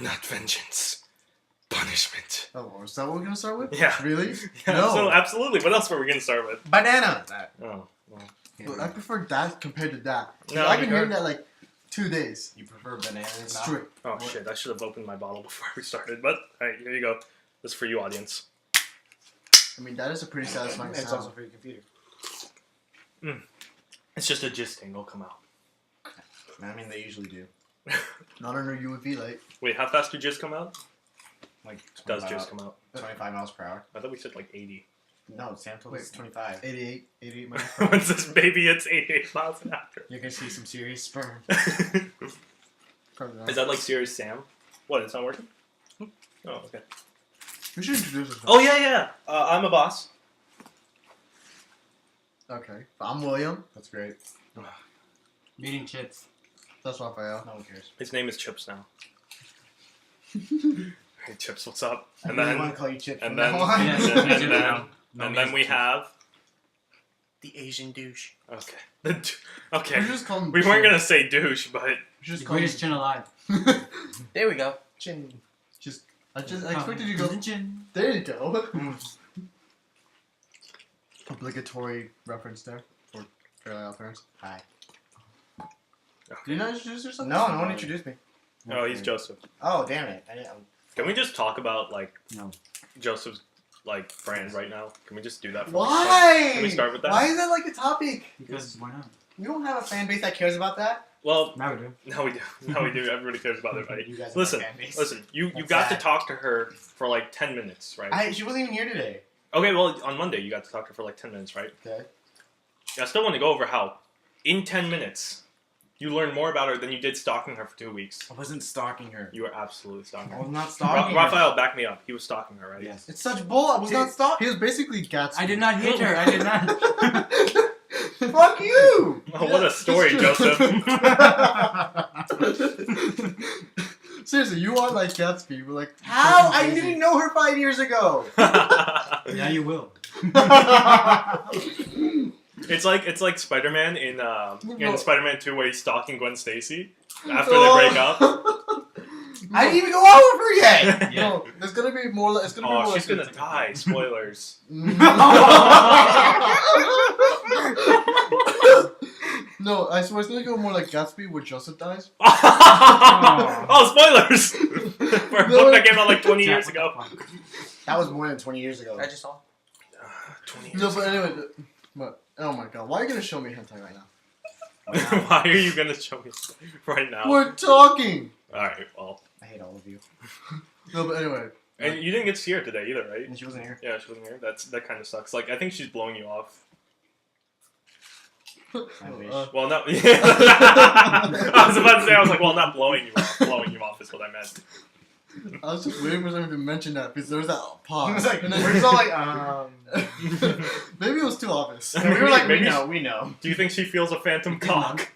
Not vengeance. Punishment. Oh, is that what we're gonna start with? Yeah. Really? Yeah, No. so absolutely. What else were we going to start with? Banana. Oh, well. But I prefer that compared to that. No, I've been you hearing got- that like 2 days You prefer bananas? now? straight. Oh, shit. I should have opened my bottle before we started. But, alright, here you go. This is for you, audience. I mean, that is a pretty satisfying It's sound. also for your computer. It's just a gist thing. It'll come out. I mean, they usually do. Not under UV light. Wait, how fast do gist come out? Like Does 25 gist come out? 25 miles per hour. I thought we said like 80. No, Sam told us Wait. 25. 88 miles. Once this baby hits 88 miles an hour. You're gonna see some serious sperm. Probably not. Is that like Serious Sam? What, it's not working? Oh, okay. We should introduce ourselves. Oh, yeah. I'm a boss. Okay. I'm William. That's great. Meeting Chips. That's Raphael. No one cares. His name is Chips now. Hey, Chips, what's up? I And really then, want to call you Chip and from then, now on. Yes, and then, Chips and then, now. No and then names, we Chips. have... The Asian douche. Okay. We Okay. should just call him We weren't Chin. going to say douche, but... We should The just call him. greatest chin alive. There we go. Chin. I expected you to go. Chin. There you go. Obligatory reference there for Fairly Odd Parents. Hi. Did you not introduce yourself? No, no one introduced me. Oh, he's Joseph. Oh, damn it. I didn't, Can we just talk about, like, No. Joseph's, like, brand right now? Can we just do that for Why? Can we start with that? Why is that like a topic? Because why not? We don't have a fan base that cares about that. Well, Now we do. now we do. Now we do. Everybody cares about it, right? You guys are Listen, my fan base. Listen, you That's got sad. to talk to her for, like, 10 minutes, right? She wasn't even here today. Okay, well, on Monday, you got to talk to her for, like, 10 minutes, right? Okay. I still want to go over how, in 10 minutes, you learned more about her than you did stalking her for 2 weeks. I wasn't stalking her. You were absolutely stalking I her. was not stalking her. Raphael, back me up. He was stalking her, right? Yes. It's such bull. I was not stalking. He was basically Gatsby. I did not hit her. I did not. Fuck you! Oh, what a story, That's true. Joseph. Seriously, you are like Gatsby. We're like How? I fucking didn't know her 5 years ago. Yeah, you will. It's like Spider-Man in No. Spider-Man 2 where he's stalking Gwen Stacy after they break up. I didn't even go out with her yet. Yeah. No, it's gonna be more. It's gonna be Oh, more. she's gonna die. Spoilers. No, I swear it's gonna go more like Gatsby where Joseph dies. Oh, spoilers! For a book that came out like 20 years Jack, ago. what the fuck? That was more than 20 years ago. I just saw. 20 No, years but anyway, but oh my god, why are you gonna show me hentai right now? Why are you gonna show me right now? We're talking. Alright, well. I hate all of you. No, but anyway, And you didn't get to see her today either, right? And she wasn't here. Yeah, she wasn't here. That kind of sucks. Like, I think she's blowing you off. I wish. Well, no. I was about to say, I was like, well, not blowing you off. Blowing you off is what I meant. I was just waiting for someone to mention that because there was that I pause. was like, And we're just all like, maybe it was too obvious. And we were like, Maybe- we know. Do you think she feels a phantom cock?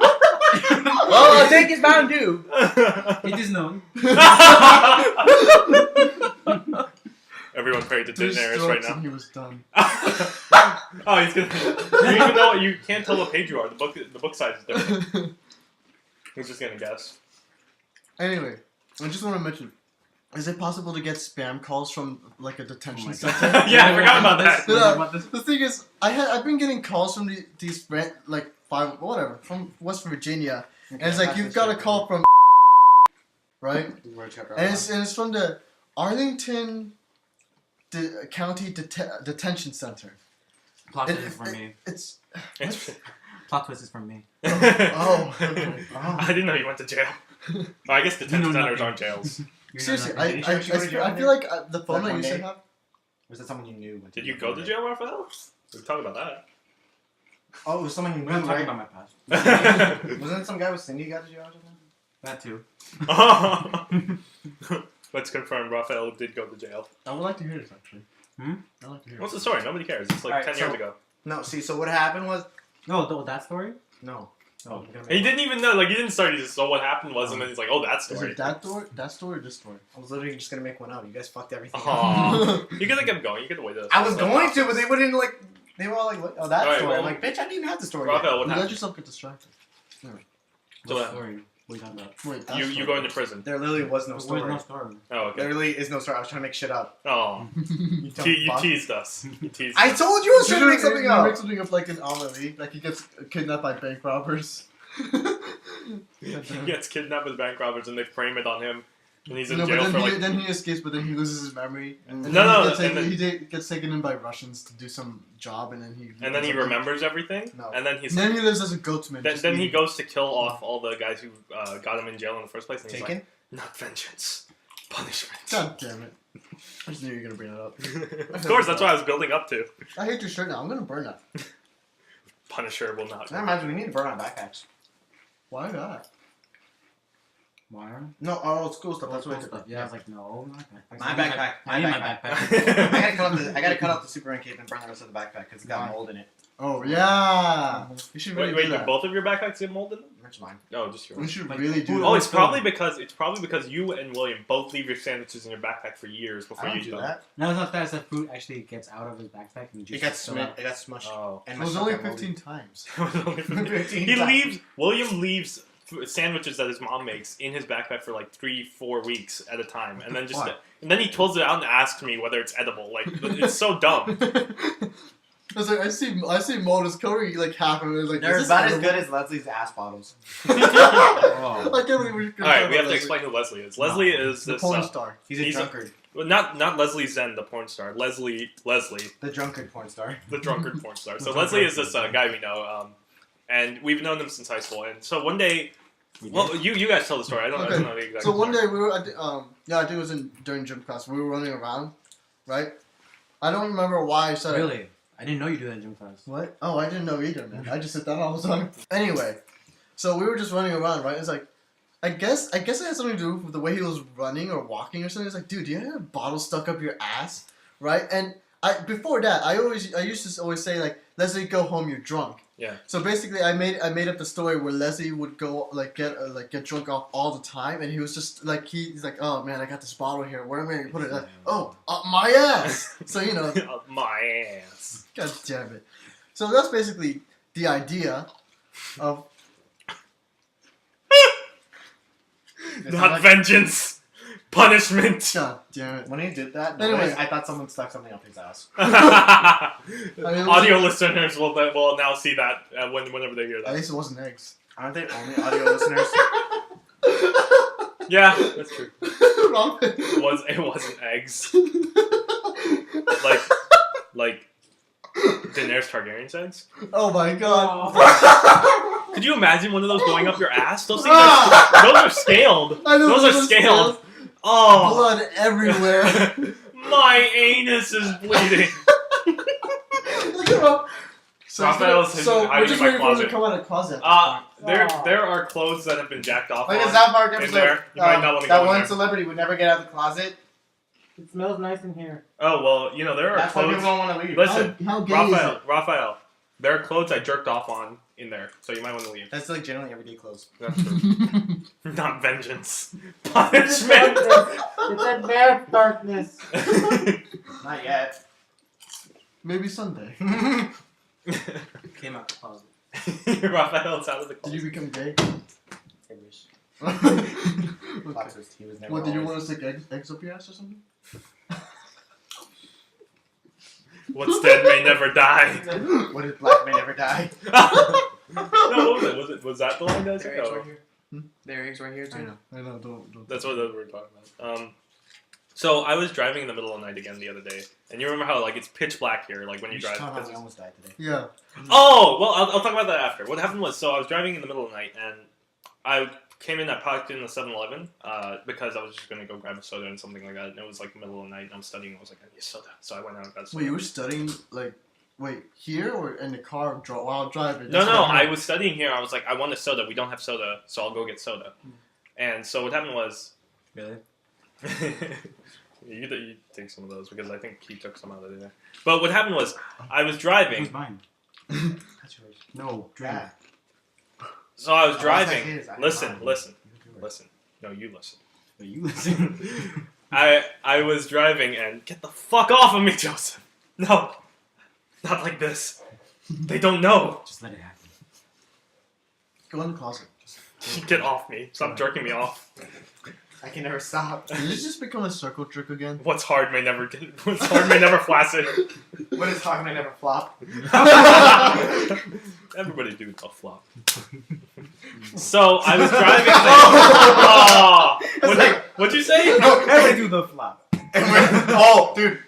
Well, I think it's bound to. It is known. Everyone prayed to Three Daenerys right strokes now. and he was done. Oh, he's gonna. You even know you can't tell what page you are. The book size is different. He's just gonna guess. Anyway, I just want to mention: is it possible to get spam calls from like a detention my center? God. Yeah, I forgot about that. Yeah. What about this? The thing is, I've been getting calls from these like from West Virginia, and it's like you've got a call from right, and it's from the Arlington County Detention Center. Plot twist is from me. It's It's- Plot twist is from me. oh, okay. I didn't know you went to jail. Well, I guess detention know centers nothing. aren't jails. You know Seriously, nothing. I feel like the phone Like I one used to day? have. Was that someone you knew? Did you go to jail, Raphael? We can talk about that. Oh, it was someone you We're not knew, talking right? about my past. Wasn't it some guy with Cindy who got to jail or something? That too. Let's confirm Raphael did go to jail. I would like to hear this actually. Hmm? I'd like to hear. What's the story? Nobody cares. It's like Alright, 10 years so- ago. No, see, so what happened was... No, that story? No. Oh. I'm gonna He make- didn't even know. Like, he didn't start. He just saw what happened was, and then he's like, oh, that Is story. it that story or this story? I was literally just gonna make one out. You guys fucked everything up. Aw. You could have kept going. You could have waited. I was going to, but they wouldn't, like, They were all like, what? Oh, that Alright, story. well- I'm like, bitch, I didn't even have the story. yet. Raphael, what You let happened? yourself get distracted. So What what story? What are you talking about? Wait, that's You go into prison. There literally was no There's story. no story. Oh, okay. There really is no story. I was trying to make shit up. Oh, You dumb you fuck. teased us. You teased I us. told you I was trying to make something You up. make something up like in Amelie, like he gets kidnapped by bank robbers. He gets kidnapped with bank robbers and they frame it on him, and he's in No, but jail then for he, like. then he escapes, but then he loses his memory. And No, then no, he gets and taken, then- he gets taken in by Russians to do some job, and then he And then he remembers everything, No. and then he's. And then he lives as a goatsman. Then, just then he eating. goes to kill off all the guys who got him in jail in the first place, and he's Taken? like, "Not vengeance, punishment." God damn it! I just knew you were gonna bring it up. Of course, that's what I was building up to. I hate your shirt now. I'm gonna burn that. Punisher will not. Never mind, we need to burn our backpacks. Why not? Why? No, our old school stuff. That's what I Cool did. stuff. Yeah, I was like, no, my backpack. My backpack. I need my My backpack. I gotta cut out the Superman cape and burn the rest of the backpack because it's got Why? mold in it. Oh yeah. You should really Wait, do did that. both of your backpacks get mold in them? That's mine. No, just We yours. should Like, really do who- that. Oh, it's probably because you and William both leave your sandwiches in your backpack for years before I don't you do eat them. that. No, it's not that. It's that food actually gets out of his backpack and It juice got gets spilled out. smushed. Oh. And It my was stuff only got moldy. 15 times. He leaves. William leaves sandwiches that his mom makes in his backpack for like 3-4 weeks at a time, and then Why? then he pulls it out and asks me whether it's edible. Like it's so dumb. I was like, I see mold is covering like half of it. Like, They're is this about as edible? good as Leslie's ass bottles. Oh. I can't believe we All right, we have to explain who Leslie is. Leslie is the this. porn star. He's a He's a- drunkard. Well, not Leslie Zen, the porn star. Leslie, The drunkard porn star. the drunkard porn star. So The Leslie is drunkard this porn guy we know, and we've known him since high school. And so one day, We did? well, you guys tell the story. I don't Okay. know the exact. So one story. day we were at yeah, I think it was during gym class. We were running around, right? I don't remember why I said it. Really? I didn't know you do that in gym class. What? Oh, I didn't know either, man. I just said that all the time. Anyway, so we were just running around, right? It's like, I guess it had something to do with the way he was running or walking or something. It's like, dude, do you have a bottle stuck up your ass, right? And before that, I used to always say like, Leslie, go home, you're drunk. Yeah. So basically, I made up the story where Leslie would go get drunk off all the time, and he was just like he's like, oh man, I got this bottle here. Where am I gonna put it? Like, oh, up my ass. So you know, Up my ass. God damn it. So that's basically the idea of Not vengeance, punishment. God damn it. When he did that, Anyway. noise, I thought someone stuck something up his ass. Audio listeners will now see that whenever they hear At that. least it wasn't eggs. Aren't they only audio listeners? Yeah, that's true. Robin. It wasn't eggs. Like Daenerys Targaryen's eggs. Oh my god. Could you imagine one of those going up your ass? Those things those are scaled. I know Those are scaled. Oh, Blood everywhere. my anus is bleeding. Look at Rob. So, Raphael's so hiding we're just in my waiting for him to closet. come out of the closet. There are clothes that have been jacked off Like a on South Park in episode. there. You might not want to that go in one there. celebrity would never get out of the closet. It smells nice in here. Oh well, you know there are That's why people clothes. don't want to leave. Listen, How gay is it? Raphael, there are clothes I jerked off on in there, so you might want to leave. That's like generally everyday clothes. That's true. Not vengeance, punishment. It's a bad darkness. Not yet. Maybe Sunday. Came out the closet. Raphael's out of the Did you closet. become gay? I wish. Okay. Plot twist, he was never What, did you always- want to stick eggs up your ass or something? What's dead may never die. What if black men never die? No, what was it? Was that the line that I said? Their eggs No. right here. Their eggs right here too. I know, don't. That's what we were talking about. So I was driving in the middle of the night again the other day, and you remember how like it's pitch black here, like when you You should drive. talk about because we it's- almost died today. Yeah. Oh, well, I'll talk about that after. What happened was, so I was driving in the middle of the night, and I came in, I parked in the 7-Eleven, because I was just going to go grab a soda and something like that, and it was, like, middle of the night, and I was studying, I was like, I need a soda. So I went out and got a soda. Wait, you were studying here or in the car while driving? No, That's no, what I heard. was studying here, I was like, I want a soda, we don't have soda, so I'll go get soda. And so what happened was... Really? you take some of those, because I think he took some out of there. But what happened was, I was driving, Who's mine? That's yours. No, drink. Yeah. so I was Oh, driving, that's his. listen, I- listen, You do it. listen. No, you listen. But you listen. I was driving and get the fuck off of me, Joseph. No. Not like this. They don't know. Just let it happen. Go in the closet. Get off me. Stop jerking me off. I can never stop. Did this just become a circle trick again? What's hard may never get. What's hard may never flaccid. What is hard and I never flop? Everybody do a flop. So I was driving. What'd you say? Everybody do the flop. And oh, dude.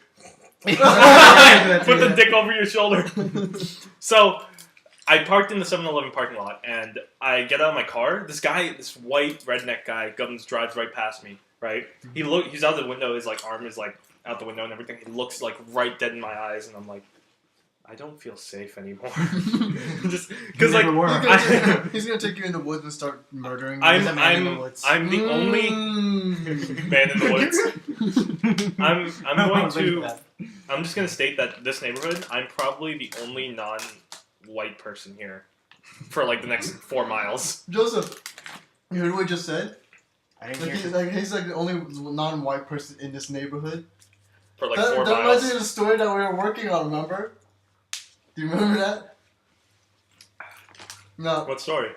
Put the dick over your shoulder. So I parked in the 7-Eleven parking lot, and I get out of my car. This guy, this white redneck guy, drives right past me. Right? He's out the window. His like arm is like out the window and everything. He looks like right dead in my eyes, and I'm like, I don't feel safe anymore. Just because like He's gonna take you in the woods and start murdering you. I'm Mm. the only man in the woods. I'm just gonna state that this neighborhood, I'm probably the only non-white person here for like the next 4 miles. Joseph, you heard what he just said? I didn't Like, hear he's like the only non-white person in this neighborhood. For like that 4 reminds miles. me of the story that we were working on. Remember? Do you remember that? No. What story?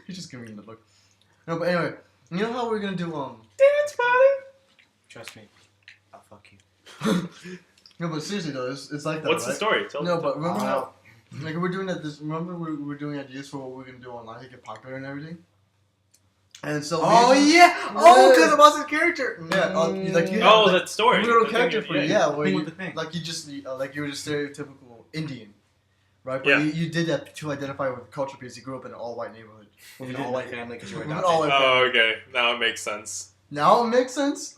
He's just giving me the look. No, but anyway, you know how we're gonna do Dance party. Trust me. I'll fuck you. No, but seriously though, it's like that. What's right? the story? Tell No, me. but remember how Oh, like we're doing that. Remember we were doing ideas for what we're gonna do online to get popular and everything. And so yeah! Oh, because of Austin's character! Yeah, like you Oh, like, that story. a little The character thing- for you, yeah, where Thing you, with the thing. like you just like you were just stereotypical Indian, right? But Yeah. you did that to identify with culture because you grew up in an all-white neighborhood. With an all-white family because you were With an adopted. all-white family. Oh, okay. Now it makes sense. Now it makes sense.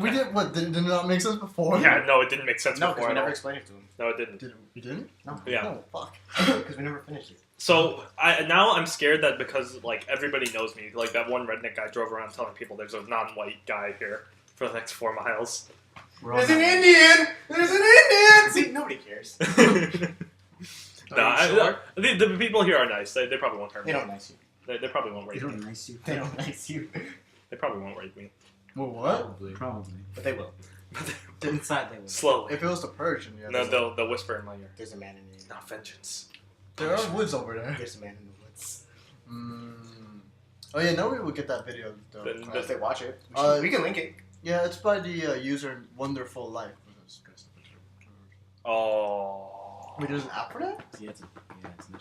We did what? Did it not make sense before? Yeah, no, it didn't make sense No, because before we at never all. explained it to him. No, it didn't. Did you didn't? No. Yeah. Oh fuck. Because we never finished it. So now I'm scared that because like everybody knows me, like that one redneck guy drove around telling people there's a non-white guy here for the next 4 miles. There's an Indian! There's an Indian! See, nobody cares. The people here are nice. They probably won't hurt me. They don't nice you. They probably won't rape me. nice you. They don't nice you. They probably won't rape me. Well, what? Probably. But they will. Inside they will. Slowly. If it was the purge, then yeah. No, they'll whisper in my ear. There's a man in the Not vengeance. there are woods over there. There's a man in the woods. Oh yeah, no, we will get that video though. Then- If they watch it, we can link it. Yeah, it's by the user Wonderful Life. Oh. Wait, there's an app for that? Yeah, it's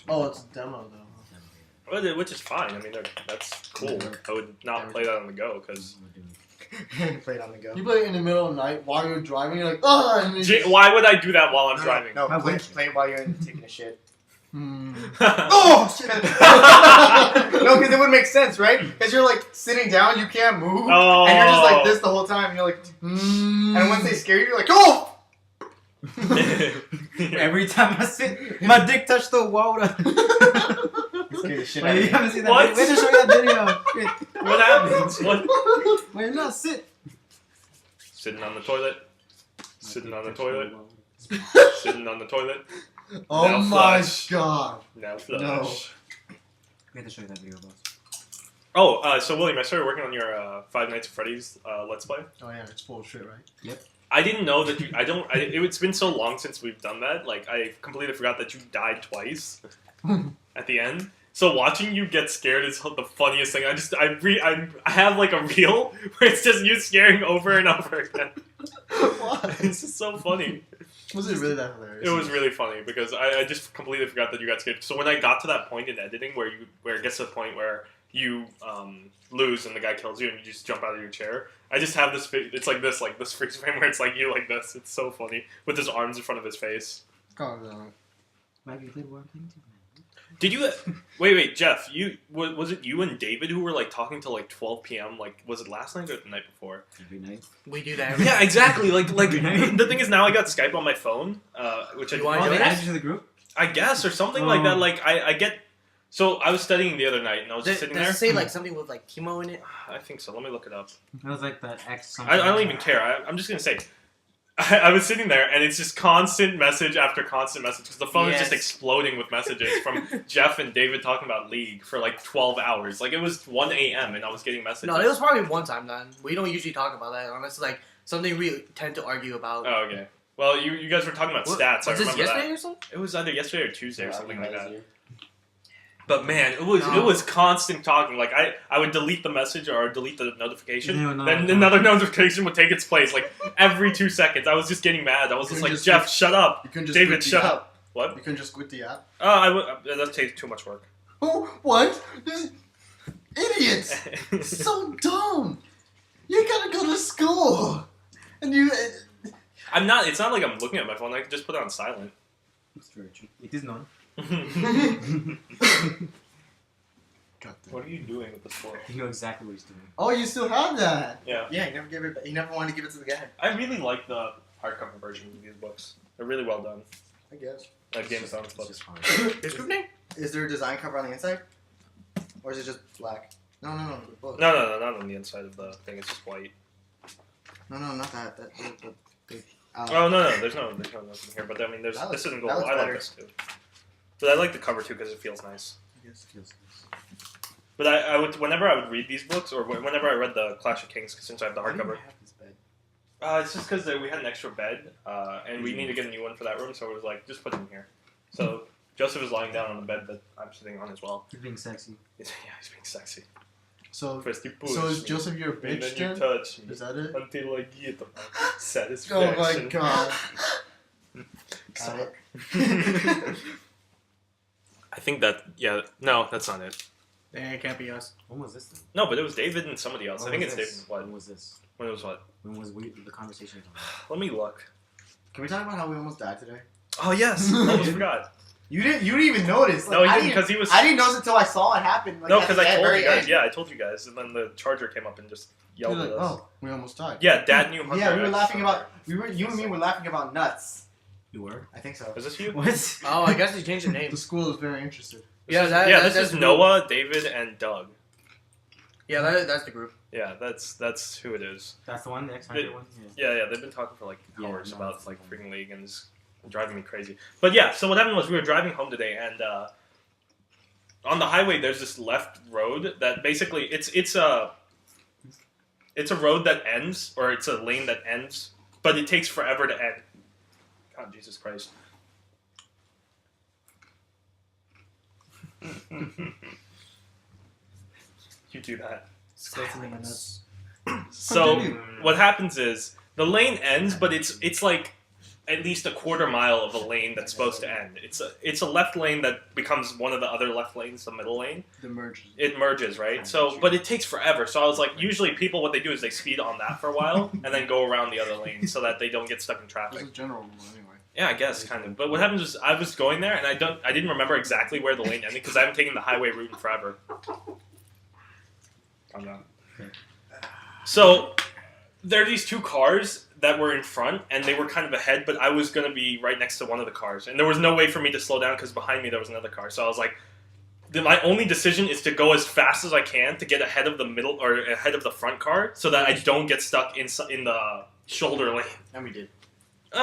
Oh, it's a demo though. Which is fine. I mean, that's cool. I would not play that on the go because. Play it on the go. You play it in the middle of the night while you're driving. You're like, oh, and then Why would I do that while I'm driving? No, Why play, wouldn't you? play it while you're taking a shit. oh! Oh shit! No, because it would make sense, right? Because you're like sitting down, you can't move, Oh. and you're just like this the whole time. And you're like, and once they scare you, you're like, oh! Every time I sit, my dick touched the wall. You scared the shit out Wait, of you me. haven't seen that What? video? Wait to show you that video. Shit. What happens? What? Wait, no, sit. Sitting on the toilet. Sitting on the toilet. Sitting on the toilet. Oh Now my flush. god. Now flush. No. We have to show you that video, boss. Oh, so William, I started working on your Five Nights at Freddy's Let's Play. Oh yeah, it's full of shit, right? I didn't know that you. It's been so long since we've done that. Like, I completely forgot that you died twice at the end. So watching you get scared is the funniest thing. I have like a reel where it's just you scaring over and over again. Why? It's just so funny. Was it really that hilarious? It was really funny because I just completely forgot that you got scared. So when I got to that point in editing where it gets to the point where you lose and the guy kills you and you just jump out of your chair, I just have this. It's like this freeze frame where it's like you like this. It's so funny with his arms in front of his face. Calm down. Mike, you played War King too? Did you wait, Jeff? Was it you and David who were like talking till like 12 p.m. Like was it last night or the night before? Every night. We do that. Every Yeah, exactly. Like the thing is now I got Skype on my phone, which I You wanna Oh, do they that? added you to the group? I guess or something like that. Oh. Like I get. So I was studying the other night and I was just sitting Does there. it say like something with like chemo in it? I think so. Let me look it up. That was like the X I don't even care. I'm just gonna say. I was sitting there, and it's just constant message after constant message because the phone is just Yes. exploding with messages from Jeff and David talking about League for like 12 hours. Like it was 1 a.m. and I was getting messages. No, it was probably one time then. We don't usually talk about that unless it's like something we tend to argue about. Oh, okay. Well, you guys were talking about stats. I Was this remember yesterday that. or something? It was either yesterday or Tuesday or Yeah, something I like think that. was you. But man, it was No. it was constant talking. Like I would delete the message or delete the notification, Yeah, no, then no. another notification would take its place. Like every 2 seconds, I was just getting mad. I was just You like, couldn't Jeff, just- shut up. You couldn't just David, quit the shut app. up. What? You couldn't just quit the app. I would. That takes too much work. Oh, what? This idiots! So dumb. You gotta go to school, and you. I'm not. It's not like I'm looking at my phone. I can just put it on silent. That's very true. It is known. What are you doing with this book? You know exactly what he's doing. Oh, you still have that. Yeah, Yeah, he never gave it. He never wanted to give it to the guy. I really like the hardcover versions of these books. They're really well done. I guess. Like Game of Thrones It's books. just hard. His group name? Is there a design cover on the inside, or is it just black? No, the book. No, not on the inside of the thing. It's just white. No, not that. Oh no, there's nothing here. But I mean, there's That looks- this isn't that gold. looks I like better. this too. But I like the cover too because it feels nice. I guess. Feels nice. But I would whenever I would read these books or whenever I read the Clash of Kings, since I have the Why do you hardcover, have this bed? it's just because we had an extra bed and we need to get a new one for that room, so it was like just put it in here. So Joseph is lying down on the bed that I'm sitting on as well. He's being sexy. Yeah, he's being sexy. So, First you push so is me, Joseph your and bitch then you then? touch me Is that it? until I get the Oh satisfaction. my god. Got it. I think that no, that's not it. Dang, it can't be us. When was this? Then? No, but it was David and somebody else. I think When it's was David. this? What? When was this? When it was what? When was the conversation? Let me look. Can we talk about how we almost died today? Oh yes, I almost forgot. You didn't even notice. No, he I didn't because he was. I didn't notice until I saw it happen. Like, No, at because the I told very you guys. end. Yeah, I told you guys, and then the charger came up and just You're yelled like, at us. oh, we almost died. Yeah, Dad knew. Hunter Yeah, we were X. laughing about. You and me were laughing about nuts. You were? I think so. Is this you? What? Oh, I guess he changed the name. The school is very interested. Yeah, This that's is the Noah, David, and Doug. Yeah, that's the group. Yeah, that's who it is. That's the one, the X They- Hunter one? Yeah. Yeah, they've been talking for like Yeah, hours no, about it's like fine. freaking league and it's driving me crazy. But yeah, so what happened was we were driving home today and on the highway there's this left road that basically it's a road that ends or it's a lane that ends, but it takes forever to end. God, Jesus Christ. You do that. So Continue. what happens is the lane ends, but it's like at least a quarter mile of a lane that's supposed to end. It's a left lane that becomes one of the other left lanes, the middle lane. The merge. It merges, right? So, but it takes forever. So I was like, usually people what they do is they speed on that for a while and then go around the other lane so that they don't get stuck in This traffic. is general rule anyway. Yeah, I guess kind of. But what happens is I was going there and I didn't remember exactly where the lane ended because I haven't taken the highway route in forever. Calm down. So there are these two cars that were in front and they were kind of ahead, but I was going to be right next to one of the cars. And there was no way for me to slow down because behind me there was another car. So I was like, my only decision is to go as fast as I can to get ahead of the middle or ahead of the front car so that I don't get stuck in the shoulder lane. And we did.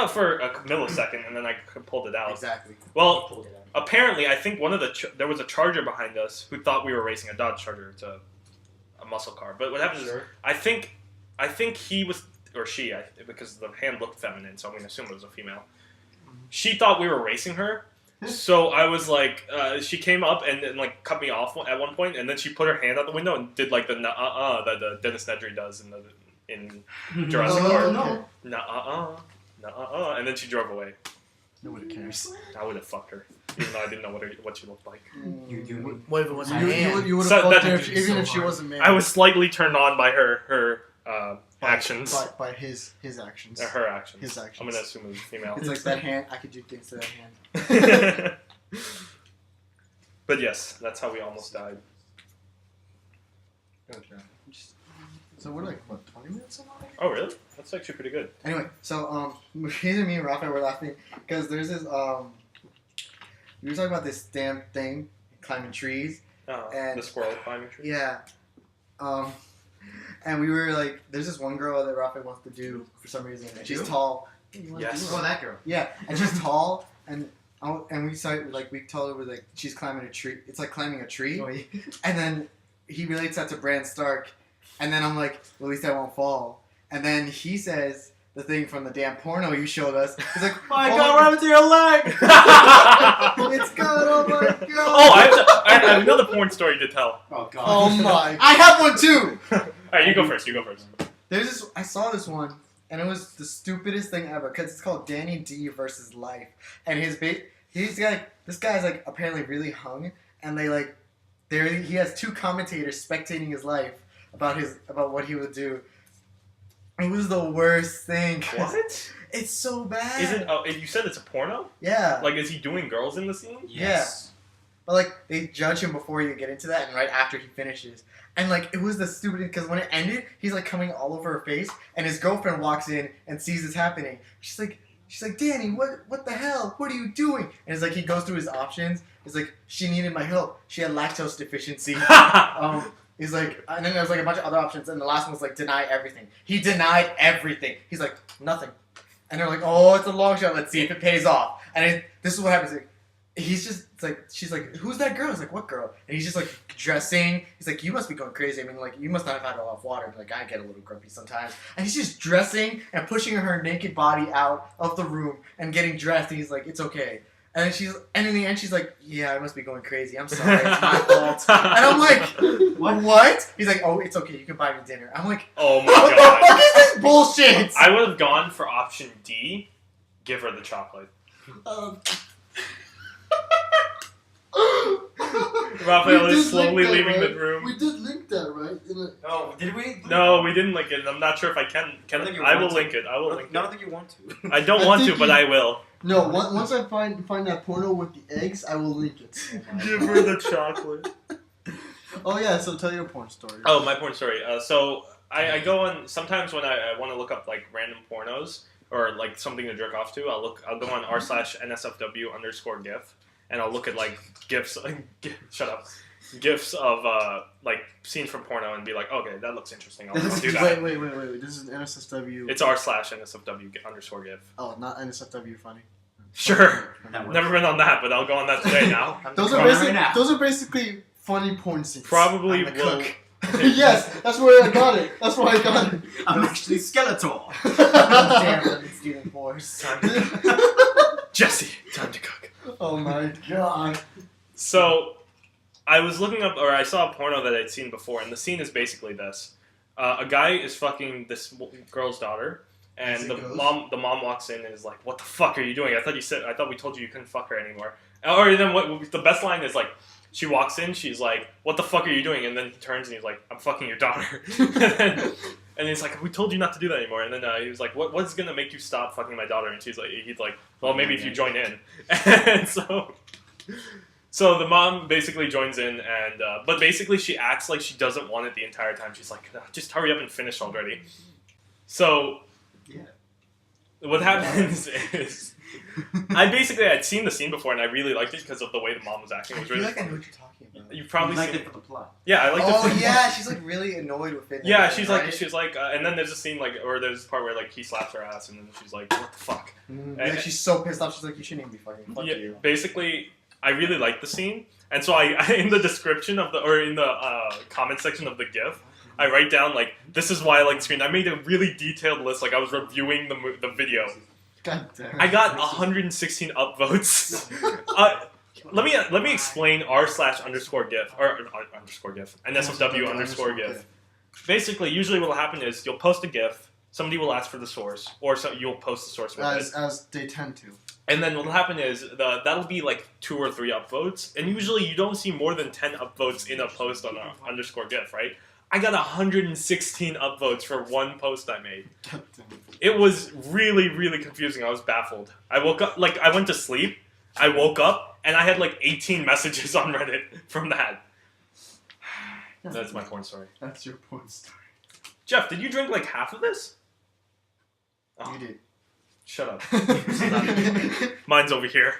For a millisecond, and then I pulled it out. Exactly. Well, Pulled it out. apparently, I think one of the there was a Charger behind us who thought we were racing a Dodge Charger. It's a muscle car. But what happened is, Sure. I think he was or she, because the hand looked feminine, so I'm gonna assume it was a female. She thought we were racing her. So I was like, she came up and like cut me off at one point, and then she put her hand out the window and did like the that the Dennis Nedry does in Jurassic Park. no. And then she drove away. Nobody cares. I would have fucked her, even though I didn't know what she looked like. You What if it was a You- man? You would So have fucked that- her so even if she hard. wasn't married. I was slightly turned on by her actions. By his actions. Her actions. His actions. I'm gonna assume it was female. It's like that hand. I could do things to that hand. But yes, that's how we almost died. So we're like, what, 20 minutes in already? Oh really? That's actually pretty good. Anyway, so either me and Rafa were laughing because there's this we were talking about this damn thing climbing trees. And- The squirrel climbing tree. Yeah. And we were like, there's this one girl that Rafa wants to do for some reason, and she's You? tall. Yes. Oh, that girl. Yeah, and she's tall, and we started like we told her we're like she's climbing a tree. It's like climbing a tree, Oh, yeah. and then he relates that to Bran Stark, and then I'm like, well, at least I won't fall. And then he says the thing from the damn porno you showed us. He's like, My oh God, what happened to your leg? It's good. Oh my god. Oh, I have another porn story to tell. Oh god. Oh my. I have one too. Alright, you go first. You go first. There's this. I saw this one, and it was the stupidest thing ever. Cause it's called Danny D versus Life, and he's like this guy's like apparently really hung, and they like he has two commentators spectating his life about what he would do. It was the worst thing. 'Cause What? It's so bad. Is it? Oh, you said it's a porno? Yeah. Like, is he doing girls in the scene? Yes. But like they judge him before you get into that, and right after he finishes, and like it was the stupidest because when it ended, he's like coming all over her face, and his girlfriend walks in and sees this happening. She's like, Danny, what the hell? What are you doing? And it's like he goes through his options. It's like she needed my help. She had lactose deficiency. He's like, and then there's like a bunch of other options, and the last one was like deny everything. He denied everything. He's like nothing, and they're like, oh, it's a long shot. Let's see if it pays off. And this is what happens. Like, he's just it's like she's like, who's that girl? He's like, what girl? And he's just like dressing. He's like, you must be going crazy. I mean, like you must not have had a lot of water. And, like I get a little grumpy sometimes. And he's just dressing and pushing her naked body out of the room and getting dressed. And he's like, it's okay. And then in the end she's like, yeah, I must be going crazy. I'm sorry, it's my fault. And I'm like, what? He's like, oh, it's okay. You can buy me dinner. I'm like, Oh my what the god. fuck is this bullshit? I would have gone for option D. Give her the chocolate. Raphael We is did slowly link that, leaving right? the room. We did link that, right? Oh, did we? No, we didn't link it. And I'm not sure if I can. I think you I will want to. link it. I will link No, I it. don't think you want to. I don't I want to, think but you- I will. No, once I find that porno with the eggs, I will link it. Give her the chocolate. Oh yeah, so tell your porn story. Oh, my porn story. So I go on sometimes when I want to look up like random pornos or like something to jerk off to. I'll go on r/nsfw_gif and I'll look at like gifs. Shut up. GIFs of like scenes from porno and be like, okay, that looks interesting. I'll do that. Wait. This is NSFW. It's r/nsfw_gif. Oh, not NSFW funny. Sure. That works. Never been on that, but I'll go on that today now. Those are basically funny porn scenes. Probably I'm the will. cook. Yes, that's where I got it. That's where I got it. I'm actually Skeletor. Damn, I've been stealing force. Jesse, time to cook. Oh my god. So, I was looking up, or I saw a porno that I'd seen before, and the scene is basically this: a guy is fucking this girl's daughter, As and it the goes. mom walks in and is like, "What the fuck are you doing? I thought we told you couldn't fuck her anymore." Or then what? The best line is like, she walks in, she's like, "What the fuck are you doing?" And then he turns and he's like, "I'm fucking your daughter." And he's like, "We told you not to do that anymore." And then he was like, "What's gonna make you stop fucking my daughter?" And he's like, "Well, maybe if you join in." And so the mom basically joins in, and but basically she acts like she doesn't want it the entire time. She's like, "Just hurry up and finish already." So what happens is, I'd seen the scene before, and I really liked it because of the way the mom was acting. It I was feel really like I know fun. what you're talking about. You've probably like seen it for the plot. Yeah, I like Oh the yeah, she's like really annoyed with it. and Yeah, everything, she's right? like, and then there's a scene like, or there's a part where like he slaps her ass, and then she's like, "What the fuck?" Like, she's so pissed off. She's like, you shouldn't even be fucking. Fuck Yeah, you. basically, I really liked the scene, and so I in the description of in the comment section of the GIF, I write down like, "This is why I like the screen." I made a really detailed list, like I was reviewing the video. God damn. I got 116 upvotes. Let me explain r/_gif or underscore gif NSFW_gif. Basically, usually what will happen is you'll post a GIF, somebody will ask for the source, or you'll post the source with it. As they tend to. And then what'll happen is that'll be like 2 or 3 upvotes, and usually you don't see more than 10 upvotes in a post on a _gif, right? I got 116 upvotes for one post I made. God damn it. It was really, really confusing. I was baffled. I woke up, like, I went to sleep, I woke up, and I had like 18 messages on Reddit from that. That's my porn story. That's your porn story. Jeff, did you drink like half of this? Oh, You did. shut up. Mine's over here.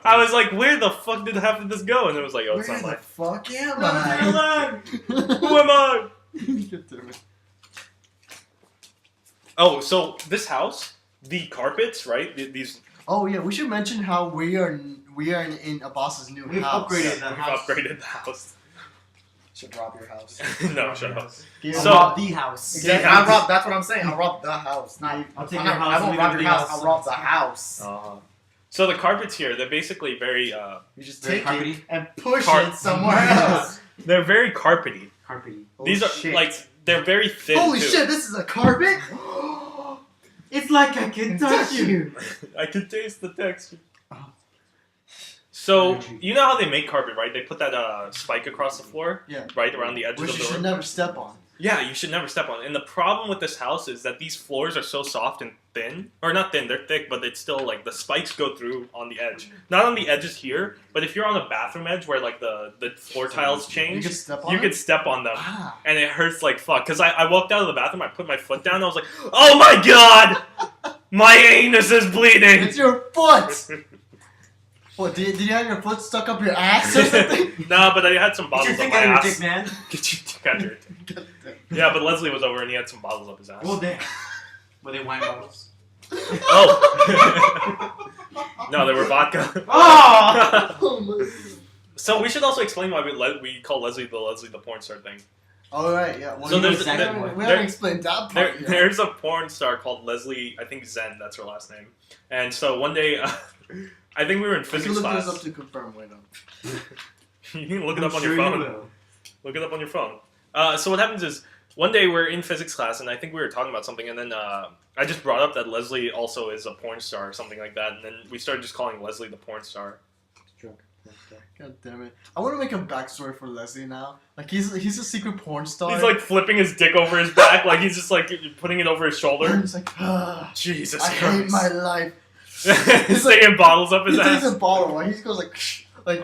I was like, where the fuck did half of this go? And it was like, oh, it's Where not the mine. fuck am I? Who am I? God damn it. Oh, so this house, the carpets, right? These Oh yeah, we should mention how we are in Abbas's new We've house. upgraded the we've house. upgraded the house. Should rob your house. No, shut up. Give So- him- rob the house. Exactly. Yeah. I'll rob. That's what I'm saying. I'll rob the house. Not. I'll take I'm your not- house I and won't leave rob your everything house. else. I'll rob the house. So the carpets here, they're basically very You just Very take it carpety. and push Car- it somewhere else. they're very carpety. Carpety. These are shit. like they're very thin. Holy too. shit! This is a carpet. It's like I can touch you. I can taste the texture. So you know how they make carpet, right? They put that spike across the floor, Yeah. right around the edges Which of you the should room. never step on. Yeah, you should never step on. And the problem with this house is that these floors are so soft and thin, or not thin, they're thick, but it's still like the spikes go through on the edge. Not on the edges here, but if you're on a bathroom edge where like the floor tiles You change, could step on you it? could step on them. Ah. And it hurts like fuck. Because I walked out of the bathroom, I put my foot down, I was like, oh my god! My anus is bleeding! It's your foot! What, did you have your foot stuck up your ass or something? No, but I had some Get bottles your up dick my out of your ass. dick, man. Get your dick out of your dick. Yeah, but Leslie was over and he had some bottles up his ass. Well, they were they wine bottles? Oh! No, they were vodka. Oh! Oh my god. So we should also explain why we call Leslie the porn star thing. Alright, yeah. Well, So you- there's- we haven't- there- we haven't explained that There, part yet. there's a porn star called Leslie, I think Zen, that's her last name. And so one day, I think we were in I can physics look class. this up to confirm. Wait, no. You can look it I'm up on sure your you phone. will. Look it up on your phone. So what happens is, one day we're in physics class, and I think we were talking about something, and then I just brought up that Leslie also is a porn star or something like that, and then we started just calling Leslie the porn star. God damn it. I want to make a backstory for Leslie now. Like, he's a secret porn star. He's like flipping his dick over his back, like he's just like putting it over his And shoulder. he's like, ah, Jesus I hate Christ. my life. He's taking bottles up He his takes ass. a bottle, right? He goes like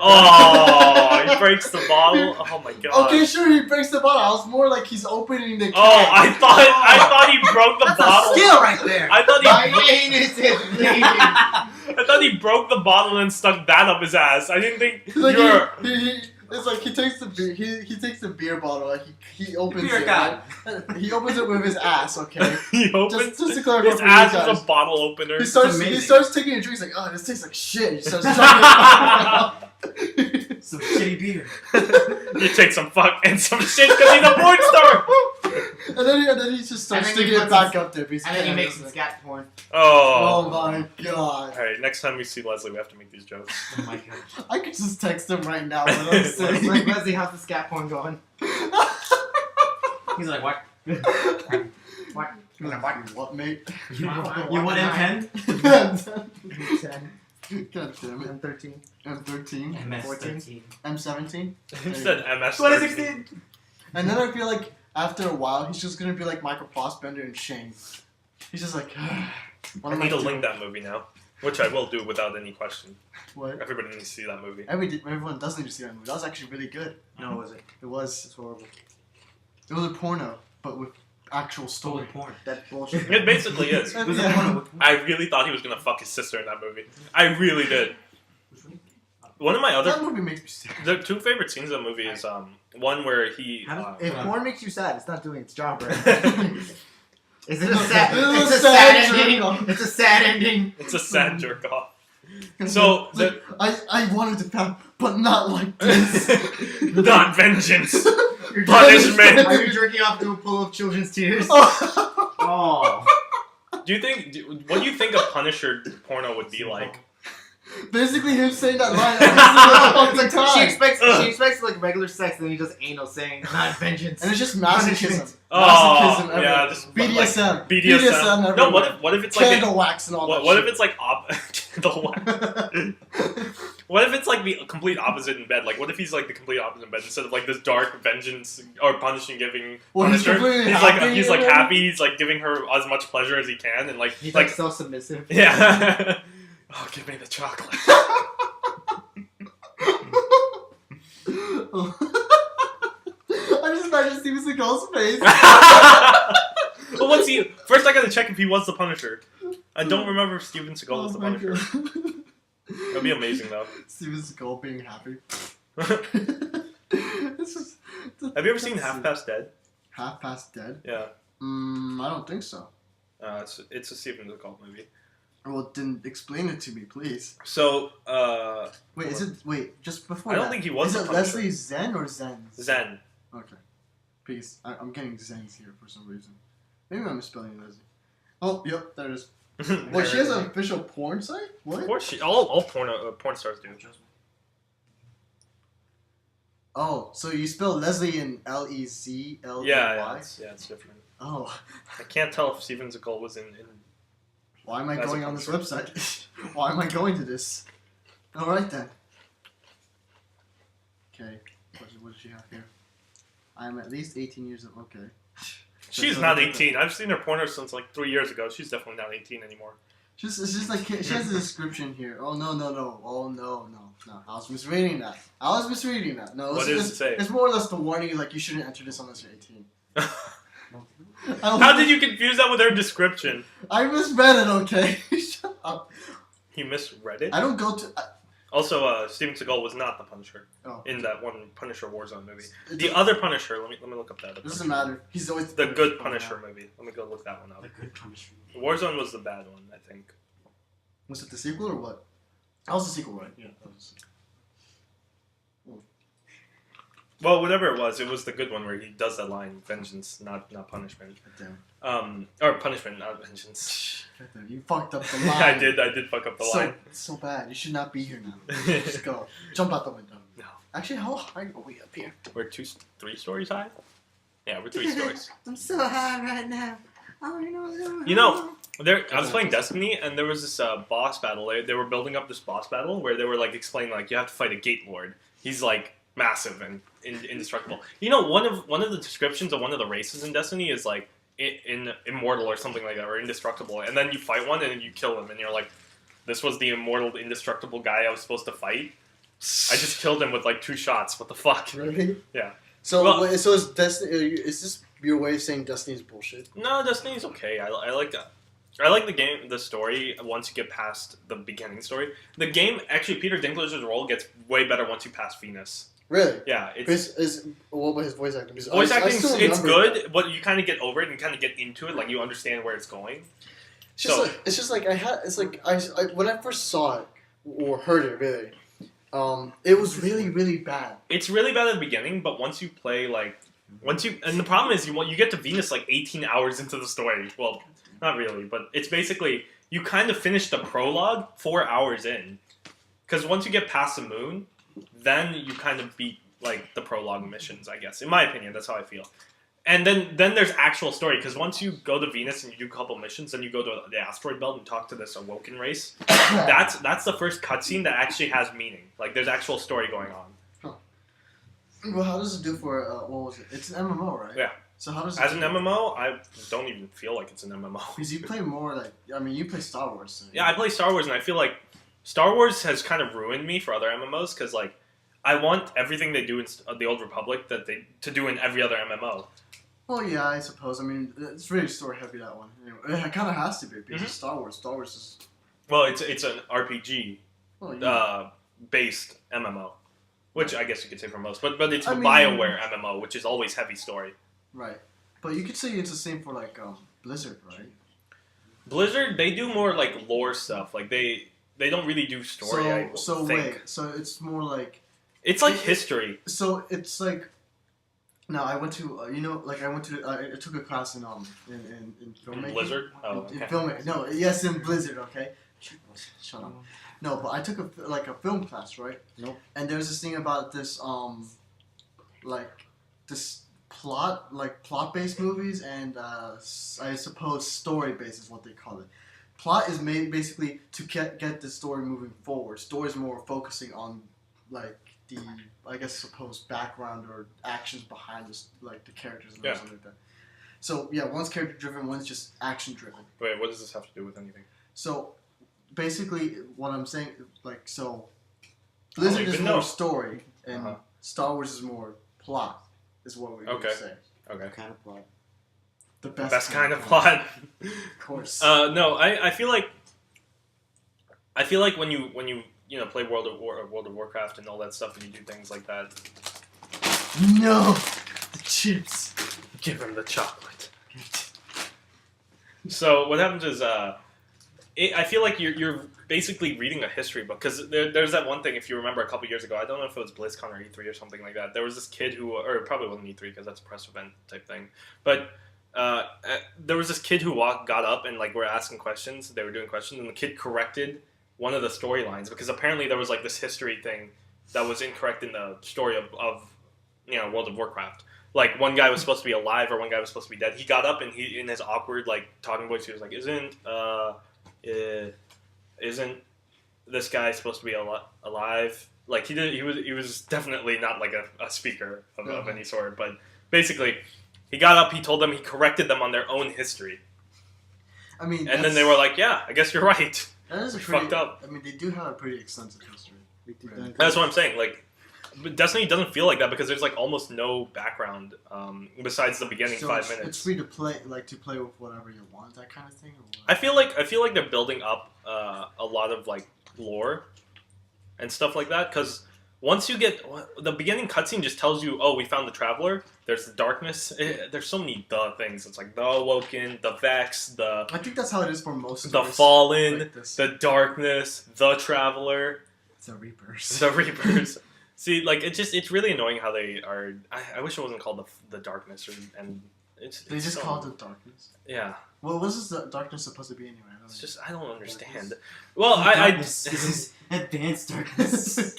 Oh, he breaks the bottle. Oh my god. Okay, sure, he breaks the bottle. I was more like he's opening the can. Oh, I thought he broke the That's bottle. a skill right there. I thought My anus is bleeding. I thought he broke the bottle and stuck that up his ass. I didn't think He's like, you're. it's like he takes the beer. He takes the beer bottle. Like he opens Beer it. guy. Right? He opens it with his ass. Okay. He opens Just to clarify his for you ass guys. is a bottle opener. He starts amazing. taking a drink. He's like, oh, this tastes like shit. He starts chugging it. Some shitty beer. You take some fuck and some shit because he's a porn star. and then he just starts And then he sticking it puts back his- up there. Because And then he can't makes have some it. scat porn. Oh Oh. my god. Alright, next time we see Leslie, we have to make these jokes. Oh my god. I could just text him right now. What I'm saying. Like, Leslie, how's the scat porn going? He's like, what? What? He's like, what? What, mate? You want M10? God damn it. M13. M13, MS-13. M17. He said MS. 2016. And then I feel like after a while, he's just gonna be like Michael Fassbender and Shane. He's just like, what I am I need to doing? link that movie now, which I will do without any question. What? Everybody needs to see that movie. Everyone does need to see that movie. That was actually really good. No, was it? It was. It's horrible. It was a porno, but with actual Stolen story. porn. That's bullshit. It basically is. It was a Yeah. porno with porn. I really thought he was gonna fuck his sister in that movie. I really did. One of my That other, movie makes me sick. the two favorite scenes of the movie is one where he. If porn makes you sad, it's not doing its job right. It's Is it a sad? It was It's a a sad sad ending. jerk-off. It's a sad ending. a sad jerk off. So the I wanted to pound, but not like this. not vengeance. You're Punishment. Are you jerking off to a pool of children's tears? Oh. Do you think? What do you think a Punisher porno would be like? Basically, him saying that line every It's single like, fucking time. she expects like regular sex, and then he does anal saying, not vengeance. And it's just masochism. Oh, Masochism yeah, everywhere. just BDSM. Like, BDSM. No, everywhere. what if it's like Candle wax and all that what if shit. it's like candle wax? What if it's like the complete opposite in bed? Like, what if he's like the complete opposite in bed instead of like this dark vengeance or punishing giving Well, he's Punisher? completely He's happy, like he's like you know? happy. He's like giving her as much pleasure as he can, and like He's like like so submissive. yeah. Oh, give me the chocolate. I just imagine Steven Seagal's face. Well, what's he? First, I gotta check if he was the Punisher. I don't remember if Steven Seagal was the my Punisher. God. That'd be amazing, though. Steven Seagal being happy. This is, Have you ever seen Half Past Dead? Half Past Dead? Yeah, I don't think so. it's a Steven Seagal movie. Well, then explain it to me, please. So, Wait, is it? Wait, just before. I don't that, think he was Is the it Punisher. Leslie Zen or Zen? Zen. Okay. Peace. I'm getting Zens here for some reason. Maybe I'm misspelling Leslie. Oh, yep, there it is. Wait, she has an official porn site? What? Of course, all porn stars do. Oh, so you spell Leslie in Lezley? Yeah, it's different. Oh, I can't tell if Steven Seagal was in. why am I That's going a on this country. website? Why am I going to this? Alright then. Okay, what does she have here? I'm at least 18 years old. Okay. She's not 18. I've seen her porno since like 3 years ago. She's definitely not 18 anymore. It's just like she has a description here. Oh no. Oh no. I was misreading that. No, What does it say? It's more or less the warning, like you shouldn't enter this unless you're 18. How did you confuse that with her description? I misread it. Okay. Shut up. He misread it. I don't go to. Also, Steven Seagal was not the Punisher Oh. in that one Punisher Warzone movie. The other Punisher, let me look up that. It doesn't matter. He's always The good Punisher movie. Let me go look that one up. The good punishment. Warzone was the bad one, I think. Was it the sequel or what? That was the sequel, right? Yeah. That was... Well, whatever it was the good one where he does that line, vengeance, not punishment. Damn. Or punishment, not vengeance. You fucked up the line. I did fuck up the line. So bad. You should not be here now. Just go. Jump out the window. No. Actually, how high are we up here? We're 3 stories high? Yeah, we're 3 stories. I'm so high right now. You know, I was playing Destiny, and there was this boss battle. They were building up this boss battle where they were like explaining like you have to fight a Gate Lord. He's like massive and indestructible. You know, one of the descriptions of one of the races in Destiny is like in immortal or something like that, or indestructible. And then you fight one and then you kill him, and you're like, this was the immortal, indestructible guy I was supposed to fight. I just killed him with like 2 shots. What the fuck? Really? Yeah. So, Well- so is Destiny? Is this your way of saying Destiny's bullshit? No, Destiny's okay. I like that. I like the game, the story. Once you get past the beginning story, the game actually Peter Dinklage's role gets way better once you pass Venus. Really? Yeah, it's What about his voice acting? Because voice I acting. still It's remember good, that. but you kind of get over it and kind of get into it. Like you understand where it's going. It's just like I had. It's like I when I first saw it or heard it, really, it was really really bad. It's really bad at the beginning, but once you play and the problem is you get to Venus like 18 hours into the story. Well, not really, but it's basically you kind of finish the prologue 4 hours in, because once you get past the moon, then you kind of beat like the prologue missions. I guess, in my opinion, that's how I feel. And then there's actual story, because once you go to Venus and you do a couple missions, then you go to the asteroid belt and talk to this Awoken race. That's the first cutscene that actually has meaning. Like there's actual story going on. Well, how does it do for what was it? It's an MMO, right? Yeah. So how does it As an do? MMO, I don't even feel like it's an MMO. Because you play more like you play Star Wars. So Yeah, I play Star Wars, and I feel like Star Wars has kind of ruined me for other MMOs, because like I want everything they do in the Old Republic to do in every other MMO. Well, yeah, I suppose. I mean, it's really story heavy, that one. Anyway, it kind of has to be because Mhm. it's Star Wars. Star Wars is Well, it's an RPG well, yeah. based MMO, which I guess you could say for most, but it's a I mean- BioWare MMO, which is always heavy story. Right. But you could say it's the same for like Blizzard, right? Blizzard, they do more like lore stuff. Like they don't really do story. I So think. wait, so it's more like It's like history. so it's like. Now I went to I took a class in filmmaking. Blizzard. Oh, In okay. filmmaking. No, yes, in Blizzard. Okay. Shut up. No, but I took a film class, right? Nope. And there's this thing about this this plot-based movies and I suppose story-based is what they call it. Plot is made basically to get the story moving forward. Story is more focusing on like the suppose background or actions behind this, like the characters and Yeah. something like that. So yeah, one's character driven, one's just action driven. Wait, what does this have to do with anything? So basically, what I'm saying, like, so Blizzard is even more know. story, and Uh-huh. Star Wars is more plot, is what we would Okay. say. Okay. Kind of plot. The Best kind of plot. Of course. No, I feel like when you play World of Warcraft and all that stuff, and you do things like that. No, the chips. Give him the chocolate. So what happens is I feel like you're basically reading a history book because there's that one thing, if you remember a couple years ago, I don't know if it was BlizzCon or E3 or something like that. There was this kid who, or it probably wasn't E3 because that's a press event type thing, but there was this kid who got up and like were asking questions. They were doing questions, and the kid corrected one of the storylines because apparently there was like this history thing that was incorrect in the story of World of Warcraft. Like one guy was supposed to be alive or one guy was supposed to be dead. He got up and he, in his awkward like talking voice, he was like, "Isn't this guy supposed to be alive?" Like he was definitely not like a speaker of any sort. But basically, he got up, he told them, he corrected them on their own history. I mean, and then they were like, "Yeah, I guess you're right." That is fucked up. I mean, they do have a pretty extensive history. That's what I'm saying. Like, but Destiny doesn't feel like that because there's like almost no background besides the beginning so 5 minutes. It's free to play, like to play with whatever you want, that kind of thing. Or what? I feel like they're building up a lot of like lore and stuff like that because once you get the beginning cutscene just tells you, oh, we found the Traveler. There's the darkness. There's so many things. It's like the Awoken, the Vex, I think that's how it is for most. The Fallen, like the Darkness, the Traveler, the Reapers. The Reapers. See, like it's really annoying how they are. I wish it wasn't called the Darkness, They just call it the Darkness. Yeah. Well, what's the Darkness supposed to be anyway? I don't understand. Well, This is advanced darkness.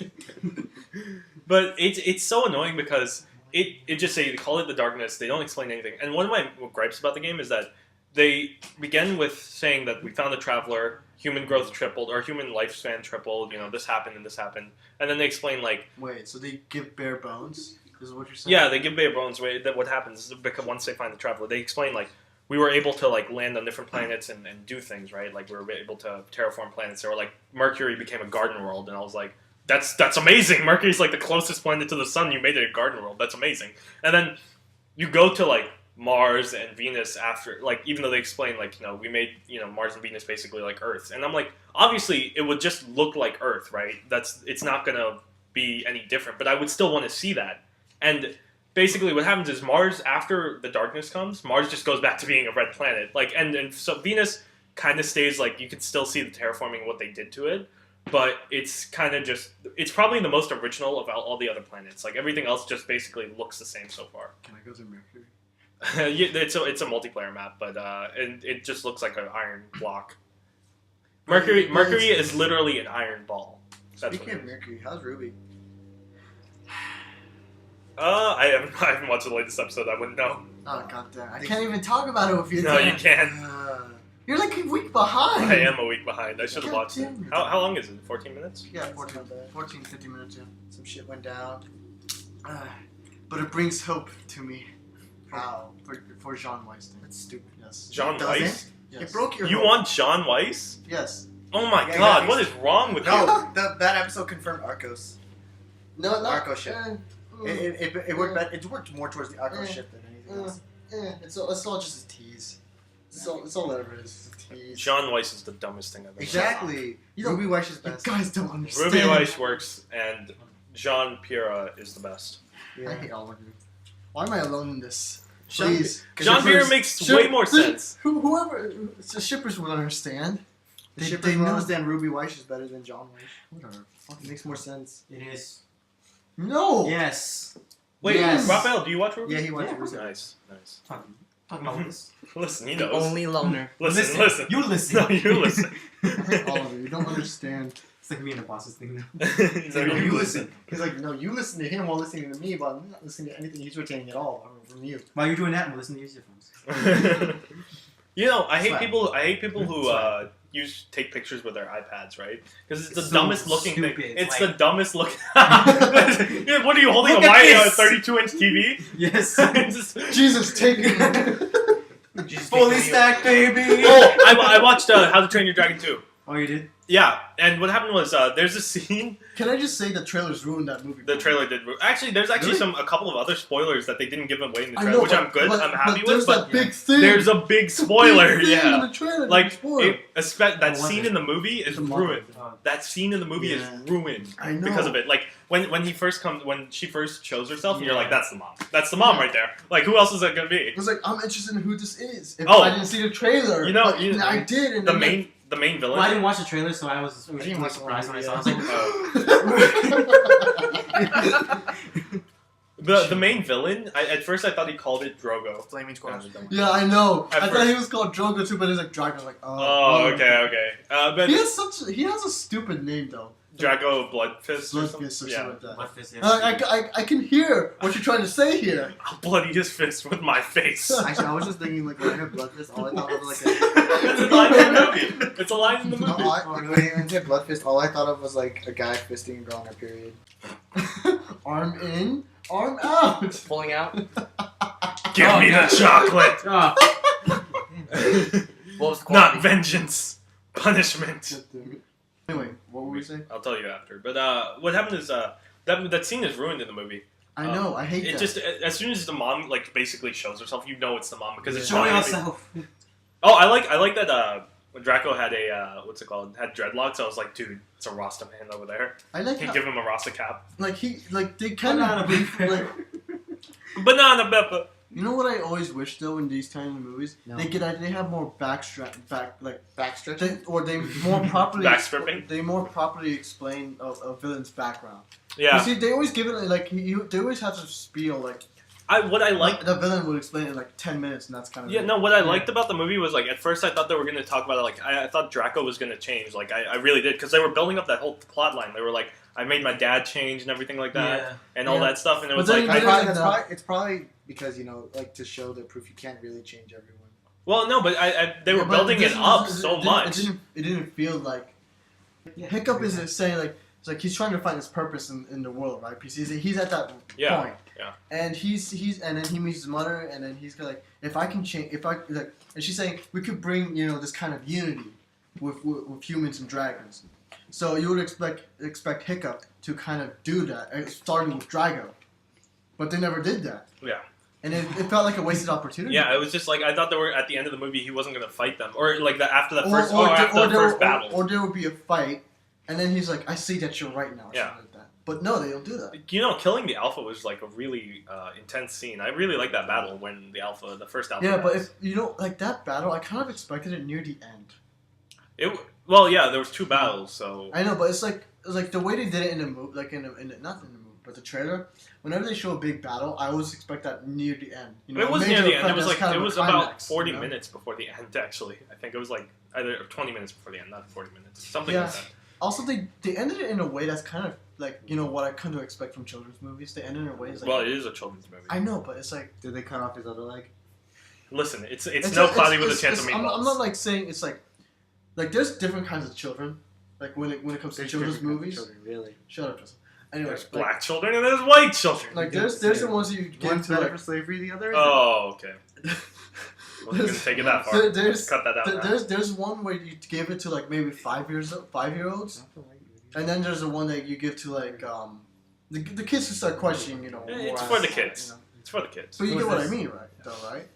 But it's so annoying because it just say they call it the Darkness. They don't explain anything. And one of my gripes about the game is that they begin with saying that we found the Traveler, human growth tripled, or human lifespan tripled. This happened and this happened, and then they explain like. Wait, so they give bare bones? Is what you're saying? Yeah, they give bare bones. That what happens is because once they find the Traveler, they explain like we were able to like land on different planets and do things, right? Like we were able to terraform planets. Or like Mercury became a garden world, and I was like. That's amazing. Mercury's like the closest planet to the sun. You made it a garden world. That's amazing. And then you go to like Mars and Venus after, like, even though they explain like, we made, Mars and Venus basically like Earth. And I'm like, obviously it would just look like Earth, right? It's not gonna be any different, but I would still want to see that. And basically what happens is Mars, after the darkness comes, Mars just goes back to being a red planet. Like, and so Venus kind of stays like, you can still see the terraforming and what they did to it. But it's kind of just, it's probably the most original of all the other planets. Like, everything else just basically looks the same so far. Can I go to Mercury? It's a multiplayer map, but it just looks like an iron block. Mercury is literally an iron ball. Speaking of Mercury, how's Ruby? I haven't watched the latest episode. I wouldn't know. Oh, goddamn. I can't even talk about it with you. No, you can. You're like a week behind. I am a week behind. I should have watched it. How long is it? 14 minutes? Yeah, 14, 15 minutes, yeah. Some shit went down. But it brings hope to me. How? For John Weiss thing. That's stupid. Yes. John Weiss? Yes. It broke your You hope. want John Weiss? Yes. Oh my Yeah, god, yeah, what is wrong with you? No, that episode confirmed Arcos. No, not Arcos ship. It worked. It worked more towards the Arcos ship than anything else. It's all just a tease. It's all that it is. It's a tease. John Weiss is the dumbest thing I've ever seen. Exactly. Ruby Weiss is best. You guys don't understand. Ruby Weiss works, and Jean Pierre is the best. Yeah. I hate all of you. Why am I alone in this? Jean- Please. Jean Pierre makes way more sense. Whoever, the shippers would understand. The shippers they will know. understand Ruby Weiss is better than John Weiss. Whatever. It makes more sense. It is. No. Yes. Wait, Yes. Raphael, do you watch Ruby? Yeah, he wants Yeah. Ruby. Nice. Talking about this. Listen, he The knows. only loner. Listen. You listen. No, you listen. I hate all of you. You don't understand. It's like me and the boss's thing now. He's like, No, you you listen. He's like, no, you listen to him while listening to me, but I'm not listening to anything he's retaining at all from you. While you're doing that, I'm listening to your earphones. I hate Swag. people. I hate people who Swag. take pictures with their iPads, right? Because it's the It's so dumbest looking stupid. thing. It's It's like- the dumbest looking. Yeah, what are you holding? Look a at wide this! 32-inch TV? Yes. It's just- Jesus, take it. Fully stacked, baby. Oh, I watched How to Train Your Dragon 2. Oh, you did? Yeah, and what happened was there's a scene. Can I just say the trailers ruined that movie? The trailer did. Actually, there's actually Really? a couple of other spoilers that they didn't give away in the I trailer, know, which I'm good. I'm happy but with. there's But that big thing. there's a big It's a spoiler. big thing in Yeah, the trailer. like spoiled. that was scene it? in the movie is The mother. ruined. That scene in the movie Yeah. is ruined I know. because of it. Like when she first shows herself, and you're Yeah. like, that's the mom. That's the mom right there. Like, who else is that gonna be? It was like, I'm interested in who this is. If Oh. I didn't see the trailer, You know- but I did. And The then main the main villain. Well, I didn't watch the trailer, so I was didn't really watch the surprised when I movie, saw it. I was like, The main villain. At first I thought he called it Drogo. Flaming Squash. Yeah, I know. At I thought first- he was called Drogo too, but he's like Drago. Like, Oh, okay. But He has a stupid name though. Drago Bloodfist or something. Bloodfist or Yeah. something like that. what this is. I can hear what you're trying to say here. I'll bloody his fist with my face. Actually, I was just thinking like when I heard Bloodfist, all I thought of was like It's a line in the movie. It's a line in the No, movie. when you said Bloodfist, all I thought of was like a guy fisting a girl on her period. Arm in, arm out. Pulling out. Give Oh, me yeah. the chocolate. What was the Not quality? vengeance. Punishment. Anyway, what were we saying? I'll tell you after. But what happened is that scene is ruined in the movie. I know. I hate It that. just as soon as the mom like basically shows herself, you know it's the mom because it's Show not yourself. Oh, I like that. When Draco had a what's it called? Had dreadlocks. I was like, dude, it's a Rasta man over there. I like Can how, give him a Rasta cap. they kind of like. Banana pepper. You know what I always wish though in these kind of movies, No. they have more backstretching, Backstretching. they more properly Backstripping? They more properly explain a villain's background. Yeah. You see, they always give it like they always have to spiel like What I liked. the villain would explain it in like 10 minutes, and that's kind of Yeah, it. no. What I liked about the movie was like at first I thought they were gonna talk about it. Like I thought Draco was gonna change. Like I really did because they were building up that whole plot line. They were like, I made my dad change and everything like that, Yeah. and all Yeah. that stuff. And it But was then like, you get It's probably because like to show the proof you can't really change everyone. well, no, but they were Yeah, but building it this- up this- so it much. didn't feel like Hiccup is saying like it's like he's trying to find his purpose in the world, right? Because he's at that Yeah, point. yeah. And he's and then he meets his mother, and then he's like, if I can change, and she's saying we could bring this kind of unity with humans and dragons. So you would expect Hiccup to kind of do that, starting with Drago, but they never did that. Yeah. And it felt like a wasted opportunity. Yeah, it was just like I thought they were at the end of the movie. He wasn't gonna fight them, or like after the Or, first, or, after or the there, first battle. or there would be a fight, and then he's like, I see that you're right now, or Yeah. something like that. But no, they don't do that. Killing the alpha was like a really intense scene. I really liked that battle when the first alpha. Yeah, but dies. if like that battle, I kind of expected it near the end. Well, yeah, there was two battles, so I know, but it's like the way they did it in the movie, like not in the movie, but the trailer. Whenever they show a big battle, I always expect that near the end. it was a near major the end. It event was that's like kind it of a was about climax, 40 you know? minutes before the end. Actually, I think it was like either 20 minutes before the end, not 40 minutes, something Yeah. like that. Also, they ended it in a way that's kind of like what I come to expect from children's movies. They ended in a way it's like Well, it is a children's movie. I know, but it's like Did they cut off his other leg? Listen, it's no Cloudy with a Chance of I'm Meatballs. not like saying it's like there's different kinds of children. Like when it comes to There's children's different kinds movies. of children, really. Shut up, Justin. Anyway, There's black children and there's white children. like there's the ones you get One's to better like. for slavery, the other is. Oh, okay. We're gonna take it that far. There's Cut that out. now. there's one where you give it to like maybe 5-year-olds, and then there's the one that you give to like the kids who start questioning, It's more for the as- kids. you know. It's for the kids. But you Who get is what I this? mean, right? Though, right?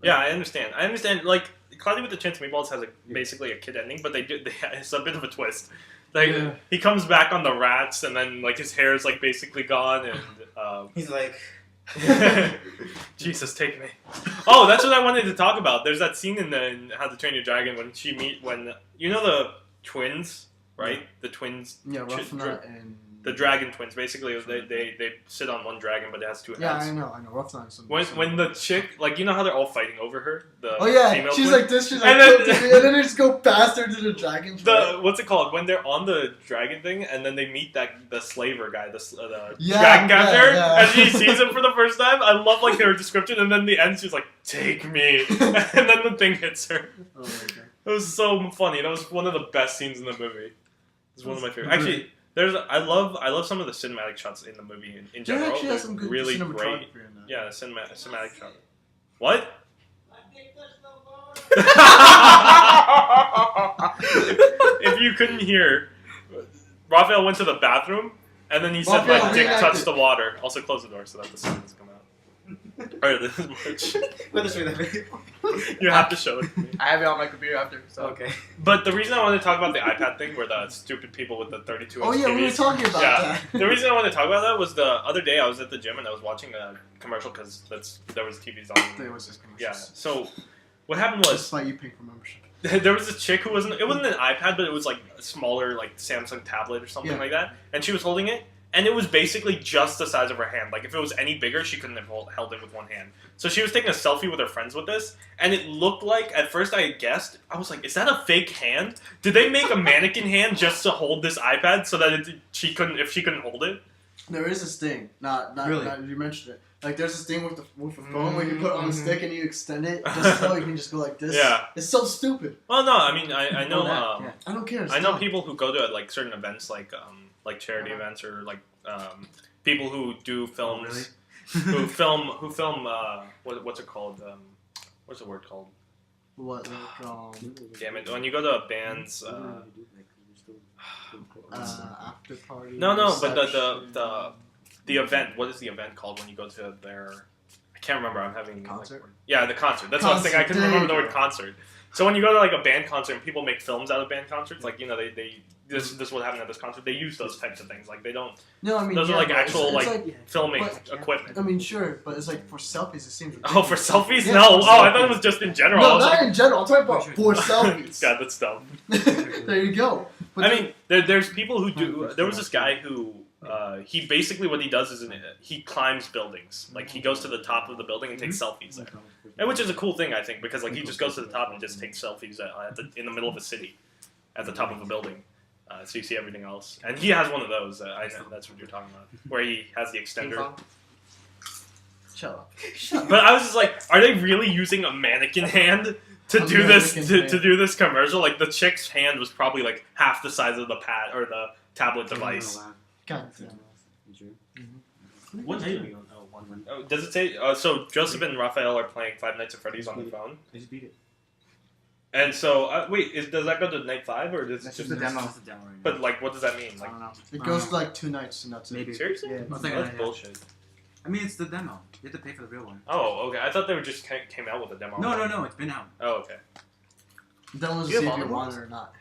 Yeah, I understand. Like Cloudy with a Chance of Meatballs has basically a kid ending, but it's a bit of a twist. Like Yeah. he comes back on the rats, and then like his hair is like basically gone, and He's like. Jesus, take me. Oh, that's what I wanted to talk about. There's that scene in How to Train Your Dragon when the twins, right? The twins, Yeah, Ch- Ruffnut and the dragon twins. Basically, they sit on one dragon, but it has two heads. yeah, I know, Ruffnut. When the chick, like, you know how they're all fighting over her? The oh yeah, female she's twin? like this. She's like, And then- and then they just go faster to the dragons. right? What's it called? When they're on the dragon thing, and then they meet the slaver guy, the Yeah, dragon captor, yeah. and she sees him for the first time. I love like their description, and then the end, she's like, "Take me," and then the thing hits her. Oh my god. It was so funny. That was one of the best scenes in the movie. It's one of my favorite. Actually, I love some of the cinematic shots in the movie in There general. actually has They're some good really cinematography great. in that. Yeah, cinematic shot. What? If you couldn't hear, Raphael went to the bathroom and then he said, Raphael "My dick reenacted. touched the water." Also, close the door so that the sun doesn't come out. Alright, this is much. Let us show that video. You have to show it to me. I have it on my computer after. So. Okay. But the reason I wanted to talk about the iPad thing, where the stupid people with the 32 inch Oh yeah, we were TVs. talking about Yeah. that. The reason I wanted to talk about that was the other day I was at the gym and I was watching a commercial because there was TVs on. There was this commercial. Yeah. So what happened was Despite you paying for membership. there was this chick who it wasn't an iPad, but it was like a smaller like Samsung tablet or something Yeah. like that, and she was holding it, and it was basically just the size of her hand. Like if it was any bigger, she couldn't have held it with one hand. So she was taking a selfie with her friends with this, and it looked like at first I had guessed. I was like, "Is that a fake hand? Did they make a mannequin hand just to hold this iPad so that she couldn't hold it?" There is this thing. Not Really? you mentioned it. Like there's this thing with the phone where you put it on a stick and you extend it just so you can just go like this. Yeah. It's so stupid. Well, no, I mean I know Yeah. I don't care. It's I know dumb. people who go to like certain events like charity events or like people who do films who film what's it called what's the word called? What? Like, Damn it! When you go to a band's after party. no, but reception. the event. What is the event called when you go to their? I can't remember. I'm having Concert? Like, yeah, the concert. That's what I was thinking. I couldn't remember the word concert. So when you go to like a band concert and people make films out of band concerts, like this is what happened at this concert. They use those types of things. Like they don't. No, I mean Those are yeah, like but actual it's like filming but- equipment. I mean, sure, but it's like for selfies. It seems. Oh, for selfies? Yeah, No. for Oh, I selfies. thought it was just in general. I No, was not like, in general. I'm talking about for selfies. God, that's dumb. There you go. But I then- mean, there's people who do. There was this guy who he basically what he does is he climbs buildings. Like he goes to the top of the building and takes selfies there, and which is a cool thing I think because like he just goes to the top and just takes selfies in the middle of a city, at the top of a building. So you see everything else, and he has one of those. I know that's what you're talking about, where he has the extender. shut up. But I was just like, are they really using a mannequin hand to A do this mannequin hand. to do this commercial? Like the chick's hand was probably like half the size of the pad or the tablet device. God damn. What day are we on? Oh, one. Oh, does it say? So Joseph and Raphael are playing Five Nights at Freddy's on their phone, I just beat it. and so wait, does that go to night 5 or does it That's just? just the demo. It's a demo right now. But like, what does that mean? I Like, don't know. It goes like 2 nights and that's it. Maybe. seriously? Yeah. I'll Oh, think that's of it, yeah. bullshit. I mean, it's the demo. You have to pay for the real one. Oh, okay. I thought they were just came out with a demo. No. It's been out. Oh, okay. That was to You see have if you all the want ones? it or not.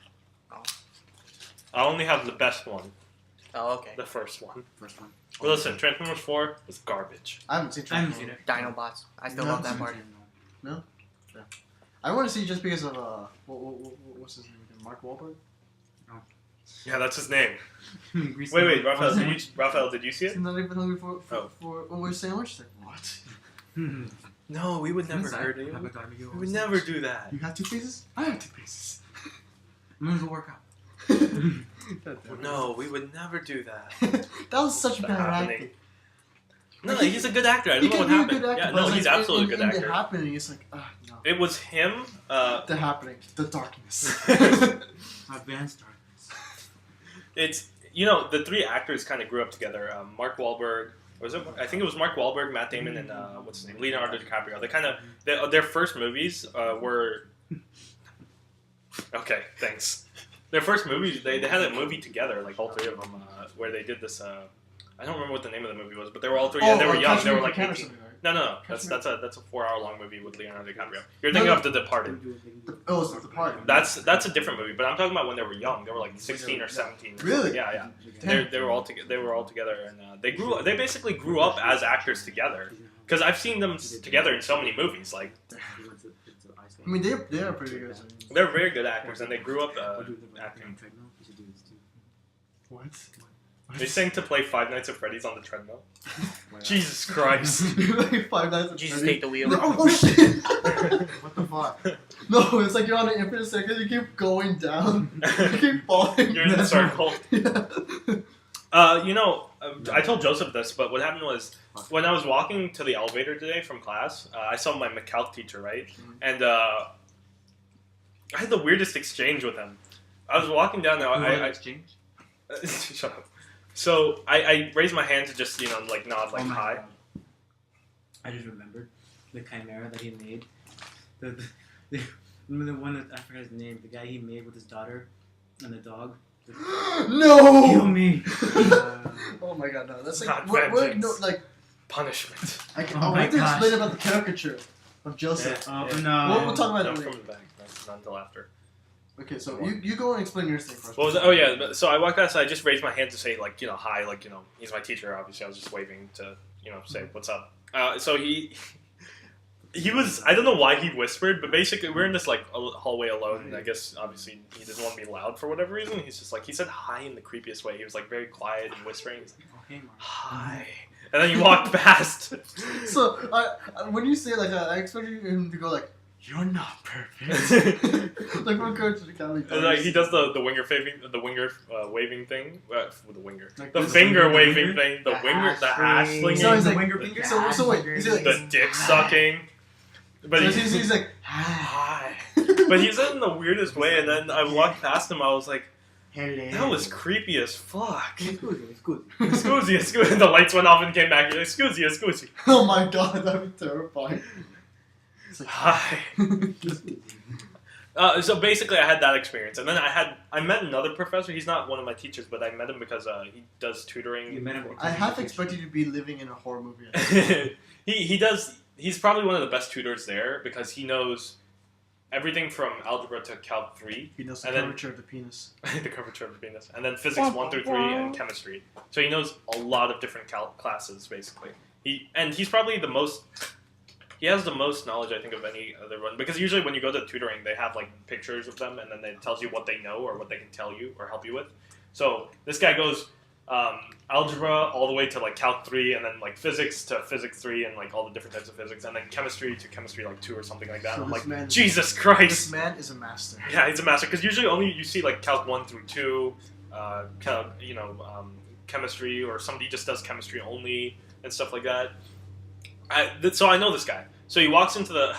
I only have the best one, Oh, okay. the first one. First one. Well, listen, Transformers 4 was garbage. I haven't seen I haven't Transformers. seen it. Dinobots. I still No. love that part. I want to see just because of what's his name again? Mark Wahlberg. Yeah, that's his name. Grease Wait, Raphael, sandwich. did you see He's it? not even hungry for Oh. a sandwich. Like what? No, we would never Inside, hurt have you. a dime, you We would never do that. You have 2 pieces? I have 2 pieces. I'm gonna go work out. No, we would never do that. That was such What's bad happening? acting. No, he's a good actor. I He don't know could what be a happened. good actor, Yeah, but no, it's he's like, absolutely a in good The actor. happening, it's like, no. It was him. The happening, the darkness. Advanced darkness. It's the 3 actors kind of grew up together. Mark Wahlberg. Was it? I think it was Mark Wahlberg, Matt Damon, and what's his name, Leonardo DiCaprio. They kind of their first movies were. Okay, thanks. Their first movies, they had a movie together, like all 3 of them, where they did this. I don't remember what the name of the movie was, but they were all 3 and they were young. They were like 18. No. That's a 4-hour-long movie with Leonardo DiCaprio. You're thinking No. of The Departed. Oh, it's the party. That's a different movie, but I'm talking about when they were young. They were like 16 or 17. Really? Yeah. They were all together. They were all together, and they basically grew up as actors together. Because I've seen them together in so many movies. Like I mean, they are pretty good. they're very good actors, and they grew up acting. What? They saying to play Five Nights at Freddy's on the treadmill. Jesus Christ! Like 5 nights at Jesus, Freddy's. take the wheel. Oh shit! What the fuck? No, it's like you're on an infinite circle. You keep going down. You keep falling. You're in the down. circle. Yeah. I told Joseph this, but what happened was when I was walking to the elevator today from class, I saw my McCalc teacher, right? And I had the weirdest exchange with him. I was walking down there. I exchange. shut up. So I raised my hand to just like nod like Oh my hi. God. I just remembered the chimera that he made. The one that I forgot his name. The guy he made with his daughter and the dog. Kill No! me. Oh my god, no. That's like Not what vengeance. no, like Punishment. I can, Oh I my have to gosh. explain about the caricature of Joseph. Oh Yeah. no. We'll talk about No, it I'm later. coming back. That's not until after. Okay, so you go and explain your thing first. What was it? Oh yeah. So I walked outside. I just raised my hand to say like hi, like he's my teacher. Obviously, I was just waving to say what's up. So he he was. I don't know why he whispered, but basically we're in this like hallway alone, and I guess obviously he doesn't want to be loud for whatever reason. He's just like he said hi in the creepiest way. He was like very quiet and whispering. He's like, Oh, hey, Mark. hi, and then he walked past. So when you say like that, I expected him to go like, "You're not perfect." Like when Coach the Cali. And, like he does the winger waving thing with the winger, Like the this finger finger waving thing, the winger, the ass slinging, So he's like, Winger finger? so wait, is it like the dick sucking. But so he's, he's like, hi. But he said it in the weirdest way, and then I walked past him. I was like, that was creepy as fuck. It's good. It's good. Excuse me. The lights went off and came back. Excuse me. oh my god, that'd be terrifying. It's like, Hi. So basically, I had that experience, and then I met another professor. He's not one of my teachers, but I met him because he does tutoring. You met him. I half expected you to be living in a horror movie. he does. He's probably one of the best tutors there because he knows everything from algebra to Calc 3, He knows the And then- curvature of the penis. the curvature of the penis, and then physics 1 through 3 and chemistry. So he knows a lot of different classes basically. He's probably the most. He has the most knowledge, I think, of any other one. Because usually when you go to tutoring, they have like pictures of them, and then it tells you what they know or what they can tell you or help you with. So this guy goes algebra all the way to like Calc 3, and then like physics to physics 3, and like all the different types of physics, and then chemistry to chemistry like 2 or something like that. So I'm this like, man- Jesus This Christ! man is a master. Yeah, he's a master. Because usually only you see like Calc 1 through 2, chemistry, or somebody just does chemistry only and stuff like that. So I know this guy. So he walks into the.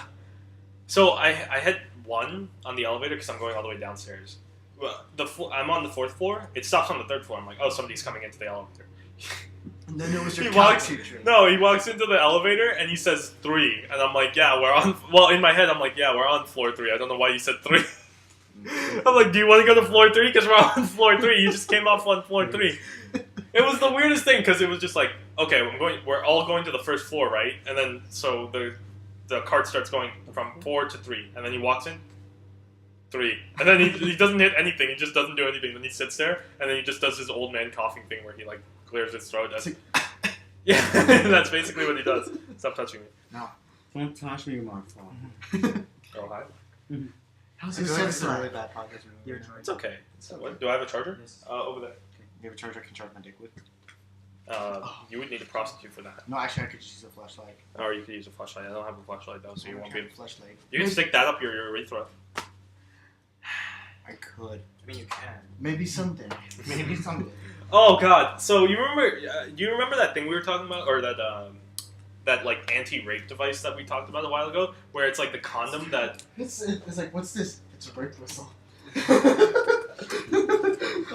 So I hit 1 on the elevator because I'm going all the way downstairs. Well, I'm on the 4th floor. It stops on the 3rd floor. I'm like, oh, somebody's coming into the elevator. And then it was your He calc walks- teacher. No, he walks into the elevator and he says 3, and I'm like, yeah, we're on. Well, in my head, I'm like, yeah, we're on floor 3. I don't know why you said 3. I'm like, do you want to go to floor 3? Because we're on floor 3. You just came off on floor 3. It was the weirdest thing because it was just like, okay, we're all going to the 1st floor, right? And then so the cart starts going from 4 to 3, and then he walks in 3, and then he doesn't hit anything. He just doesn't do anything. Then he sits there, and then he just does his old man coughing thing where he like clears his throat. It's like- Yeah, that's basically what he does. Stop touching me. Don't touch me, Mark. Oh hi. How's I his feel like this sense is a really like? bad podcast. Your It's okay. What, do I have a charger? Yes. Over there. You have a charger I can charge my dick with? You would need a prostitute for that, No, actually, I could just use a flashlight. or you could use a flashlight. I don't have a flashlight though, so you won't be. Flashlight. You can stick that up your urethra. I could. I mean, you can. Maybe someday. Maybe someday. Oh God! So you remember? Do you remember that thing we were talking about, or that like anti-rape device that we talked about a while ago, where it's like the condom that. It's like, what's this? It's a rape whistle.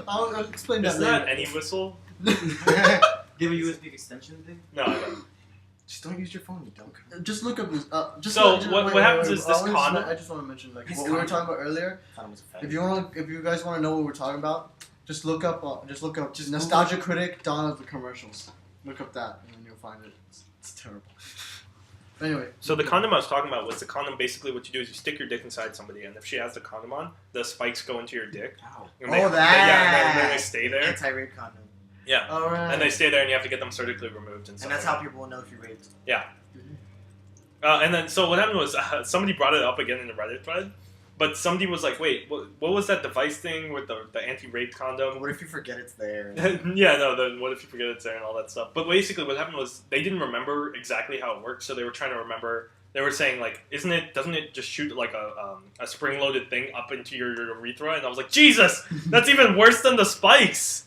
I'll explain that Isn't that later. any whistle? Do you have a USB extension thing? No, I don't. Just don't use your phone, you dumb. Just look up this. Just So, just- what happens is this condom- I just want to mention like This what we were condom- talking about earlier. If you guys want to know what we're talking about, just look up. Just Nostalgia Critic, Dawn of the Commercials. Look up that, and then you'll find it. It's terrible. Anyway. So the condom I was talking about was the condom. Basically, what you do is you stick your dick inside somebody, and if she has the condom on, the spikes go into your dick. Ow. And Oh, yeah, that. and then they stay there. Anti-rape condom. Yeah, All right. and they stay there, and you have to get them surgically removed and stuff. And that's like how people will know if you're raped. And then, so what happened was somebody brought it up again in the Reddit thread, but somebody was like, "Wait, what was that device thing with the anti-rape condom?" What if you forget it's there? Yeah, no. Then what if you forget it's there and all that stuff? But basically, what happened was they didn't remember exactly how it worked, so they were trying to remember. They were saying like, "Doesn't it just shoot like a spring-loaded thing up into your urethra?" And I was like, "Jesus, that's even worse than the spikes."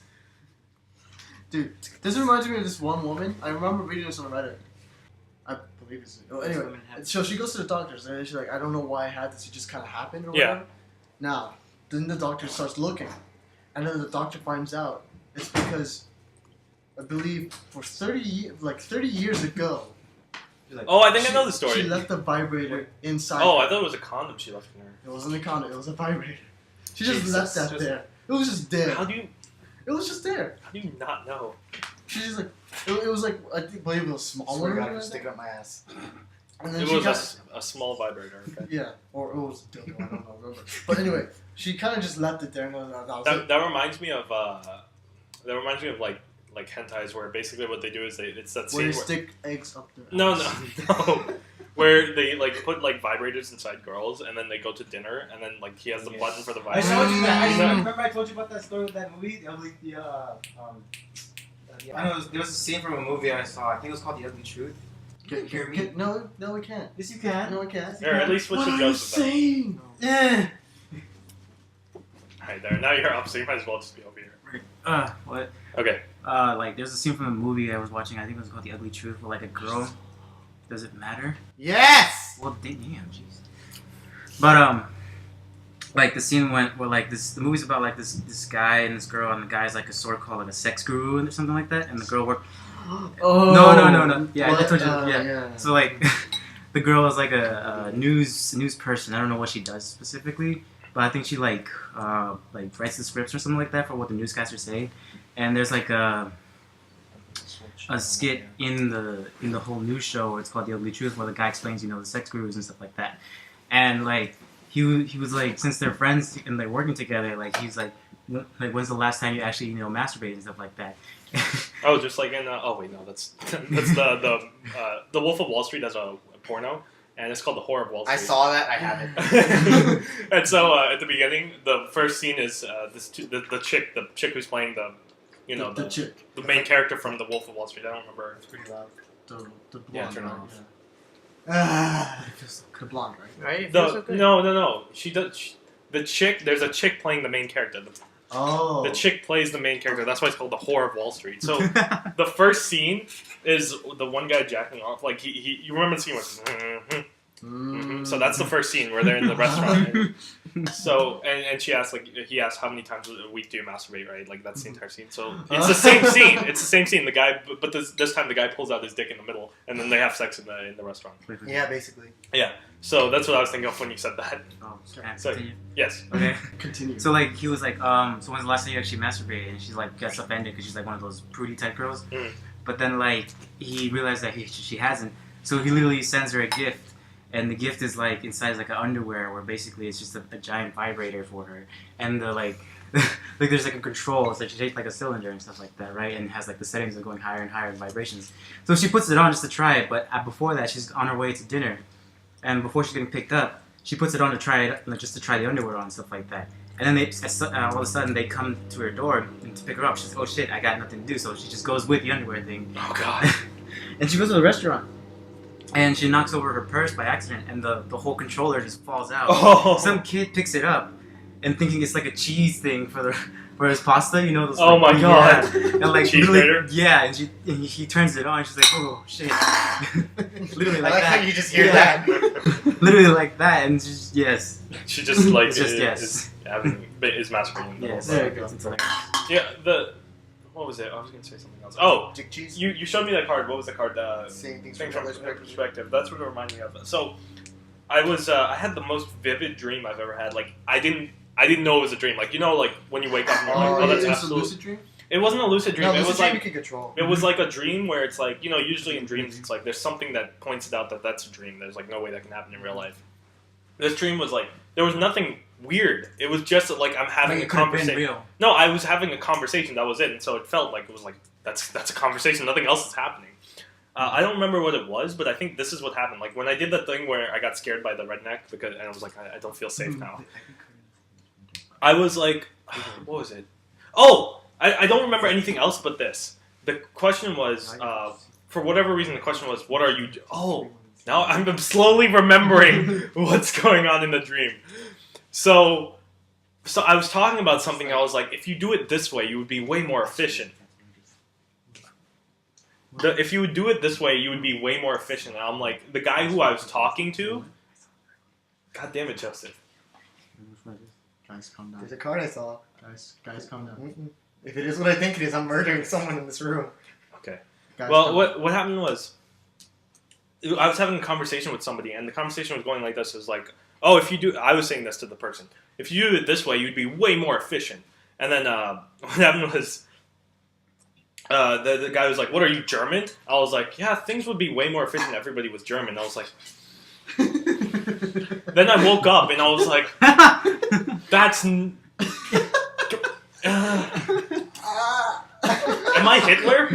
Dude, this reminds me of this one woman. I remember reading this on Reddit. I believe it's. Oh, anyway, Women have- so she goes to the doctors, and she's like, "I don't know why I had this. It just kind of happened, or Yeah. whatever." Now, then the doctor starts looking, and then the doctor finds out it's because I believe for 30 years ago, You're like, Oh, I think I know the she story. left the vibrator inside. Oh, her. I thought it was a condom she left in her. It wasn't a condom. It was a vibrator. She just Jesus. left that Just- there. It was just there. How do you Just there. how do you not know? She's just like, it was like I believe it was small. I swear to one God, or just stick something. it up my ass. And then It she was got, a small vibrator. Okay. yeah, or it was a dildo. I don't know. Remember. But anyway, she kind of just left it there, and that was it. That reminds me of like hentais where basically what they do is it's that Where scene you stick eggs up there. no where they like put like vibrators inside girls, and then they go to dinner, and then like he has the Yes. button for the I vibrator. showed you that. Mm. Remember I told you about that story with that movie? I know there was a scene from a movie I saw. I think it was called The Ugly Truth. No, we can't. Yes, you can. No, we can't. Or at least switch What the are you jokes with them. saying? Yeah. Alright, there. Now you're up, so you might as well just be over here. What? Okay. Like there's a scene from a movie I was watching. I think it was called The Ugly Truth, where like a girl. Does it matter? Yes. Well, damn, jeez. But like the scene went where like this. The movie's about like this guy and this girl, and the guy's like a sort of called like a sex guru or something like that, and the girl worked. Oh. No. Yeah, I What? told you. Yeah. So like, the girl is like a news person. I don't know what she does specifically, but I think she like writes the scripts or something like that for what the newscasters say. And there's like a skit in the whole news show where it's called The Ugly Truth, where the guy explains, the sex gurus and stuff like that. And like he was like, since they're friends and they're working together, like he's like when's the last time you actually masturbated and stuff like that. Oh, just like in oh wait, no, that's the Wolf of Wall Street has a porno, and it's called The Whore of Wall Street. I saw that. I haven't. And so at the beginning, the first scene is the chick who's playing the chick. the main character from The Wolf of Wall Street. I don't remember. It's pretty loud. The Yeah, blonde. turn it one, off. yeah. The blonde, right? Right? It feels so good. No. She does. The chick. There's a chick playing the main character. Oh. The chick plays the main character. That's why it's called The Whore of Wall Street. So the first scene is the one guy jacking off. Like you remember the scene with. So that's the first scene where they're in the restaurant. So and she asks he asks how many times a week do you masturbate, right? Like that's the entire scene. So it's the same scene. It's the same scene. The guy, but this time the guy pulls out his dick in the middle, and then they have sex in the restaurant. Yeah, basically. Yeah. So that's what I was thinking of when you said that. Oh, So- continue. Yes. Okay. Continue. So like he was like, so when's the last time you actually masturbated? And she's like gets offended because she's like one of those prudy type girls. Mm. But then like he realized that she hasn't. So he literally sends her a gift. And the gift is like inside like an underwear where basically it's just a giant vibrator for her. And the like there's like a control. It's like she takes like a cylinder and stuff like that, right? And has like the settings of going higher and higher in vibrations. So she puts it on just to try it. But before that, she's on her way to dinner. And before she's getting picked up, she puts it on to try it, just to try the underwear on and stuff like that. And then all of a sudden they come to her door and to pick her up. She's like, oh shit, I got nothing to do. So she just goes with the underwear thing. Oh god. And she goes to the restaurant. And she knocks over her purse by accident, and the whole controller just falls out. Oh. Some kid picks it up, and thinking it's like a cheese thing for his pasta, Those, Oh like, my god. yeah. And like Cheese literally, grater? yeah. And he turns it on. And she's like, oh shit, literally I like like that. how you just hear Yeah. that. Literally like that, and just yes, She just like It's just is, yes. is masturbating. yes. There you go. It's like, Yeah. What was it? I was gonna say something else. Oh, Chick cheese. you showed me that card. What was the card? Saying things Thing from from another perspective. That's what it reminded me of. So, I had the most vivid dream I've ever had. Like I didn't know it was a dream. Like like when you wake up and you're like, oh, that's it's a absolute. lucid dream? It wasn't a lucid dream. No, it this was is you like can control. it was like a dream where it's like usually in dreams it's like there's something that points it out that that's a dream. There's like no way that can happen in real life. This dream was like there was nothing weird. It was just like I'm having like a it could have been conversation. real. No, I was having a conversation. That was it, and so it felt like it was like that's a conversation. Nothing else is happening. I don't remember what it was, but I think this is what happened. Like when I did that thing where I got scared by the redneck and I was like, I don't feel safe now. I was like, what was it? Oh, I don't remember anything else but this. The question was, for whatever reason, the question was, what are you? Oh, now I'm slowly remembering what's going on in the dream. So I was talking about something. I was like, if you do it this way, you would be way more efficient. If you would do it this way, you would be way more efficient. And I'm like, the guy who I was talking to. God damn it, Joseph. Guys, calm down. There's a card I saw. Guys, calm down. Mm-mm. If it is what I think it is, I'm murdering someone in this room. Okay. Guys, Well, calm what happened was, I was having a conversation with somebody, and the conversation was going like this: "Is like, oh, I was saying this to the person. If you do it this way, you'd be way more efficient." And then what happened was, the guy was like, "What are you, German?" I was like, "Yeah, things would be way more efficient if everybody was German." I was like, then I woke up and I was like, "That's." Am I Hitler?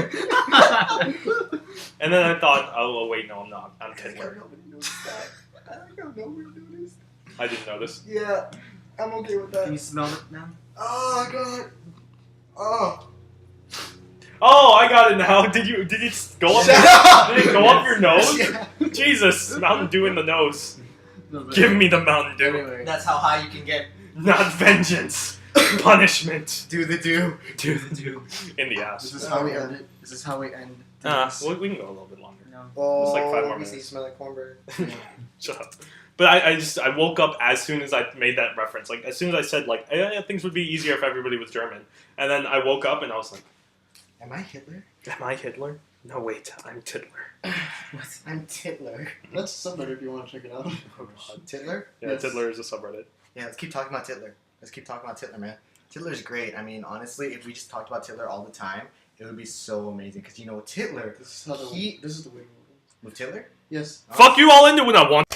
And And then I thought, oh wait, no, I'm not. I'm Tiddler. Nobody noticed that. I like how nobody noticed. I didn't notice. Yeah, I'm okay with Can you that. smell it now? Oh god. Oh. Oh, I got it now. Did you go up? Shut up! Did it go up your nose? Yeah. Jesus, Mountain Dew in the nose. Give me the Mountain Dew. Anyway. That's how high you can get. Not vengeance. Punishment. Do the do. Do the do. In the This ass. is how we end it. This is how we end. this. We can go a little bit longer. No. Oh, It's like 5 more we see minutes. smell like cornbread. Shut up. But I woke up as soon as I made that reference. Like, as soon as I said, like, things would be easier if everybody was German. And then I woke up and I was like, Am I Hitler? am I Hitler? No, wait, I'm Tiddler. I'm Titler. That's a subreddit if you want to check it out. Titler? Yeah, Yes. Tiddler is a subreddit. Yeah, let's keep talking about Titler. Let's keep talking about Titler, man. Titler's great. I mean, honestly, if we just talked about Titler all the time, it would be so amazing. Because, you know, Titler, This is how the He- this is the way. with Titler, Yes. Fuck you all into it, I want.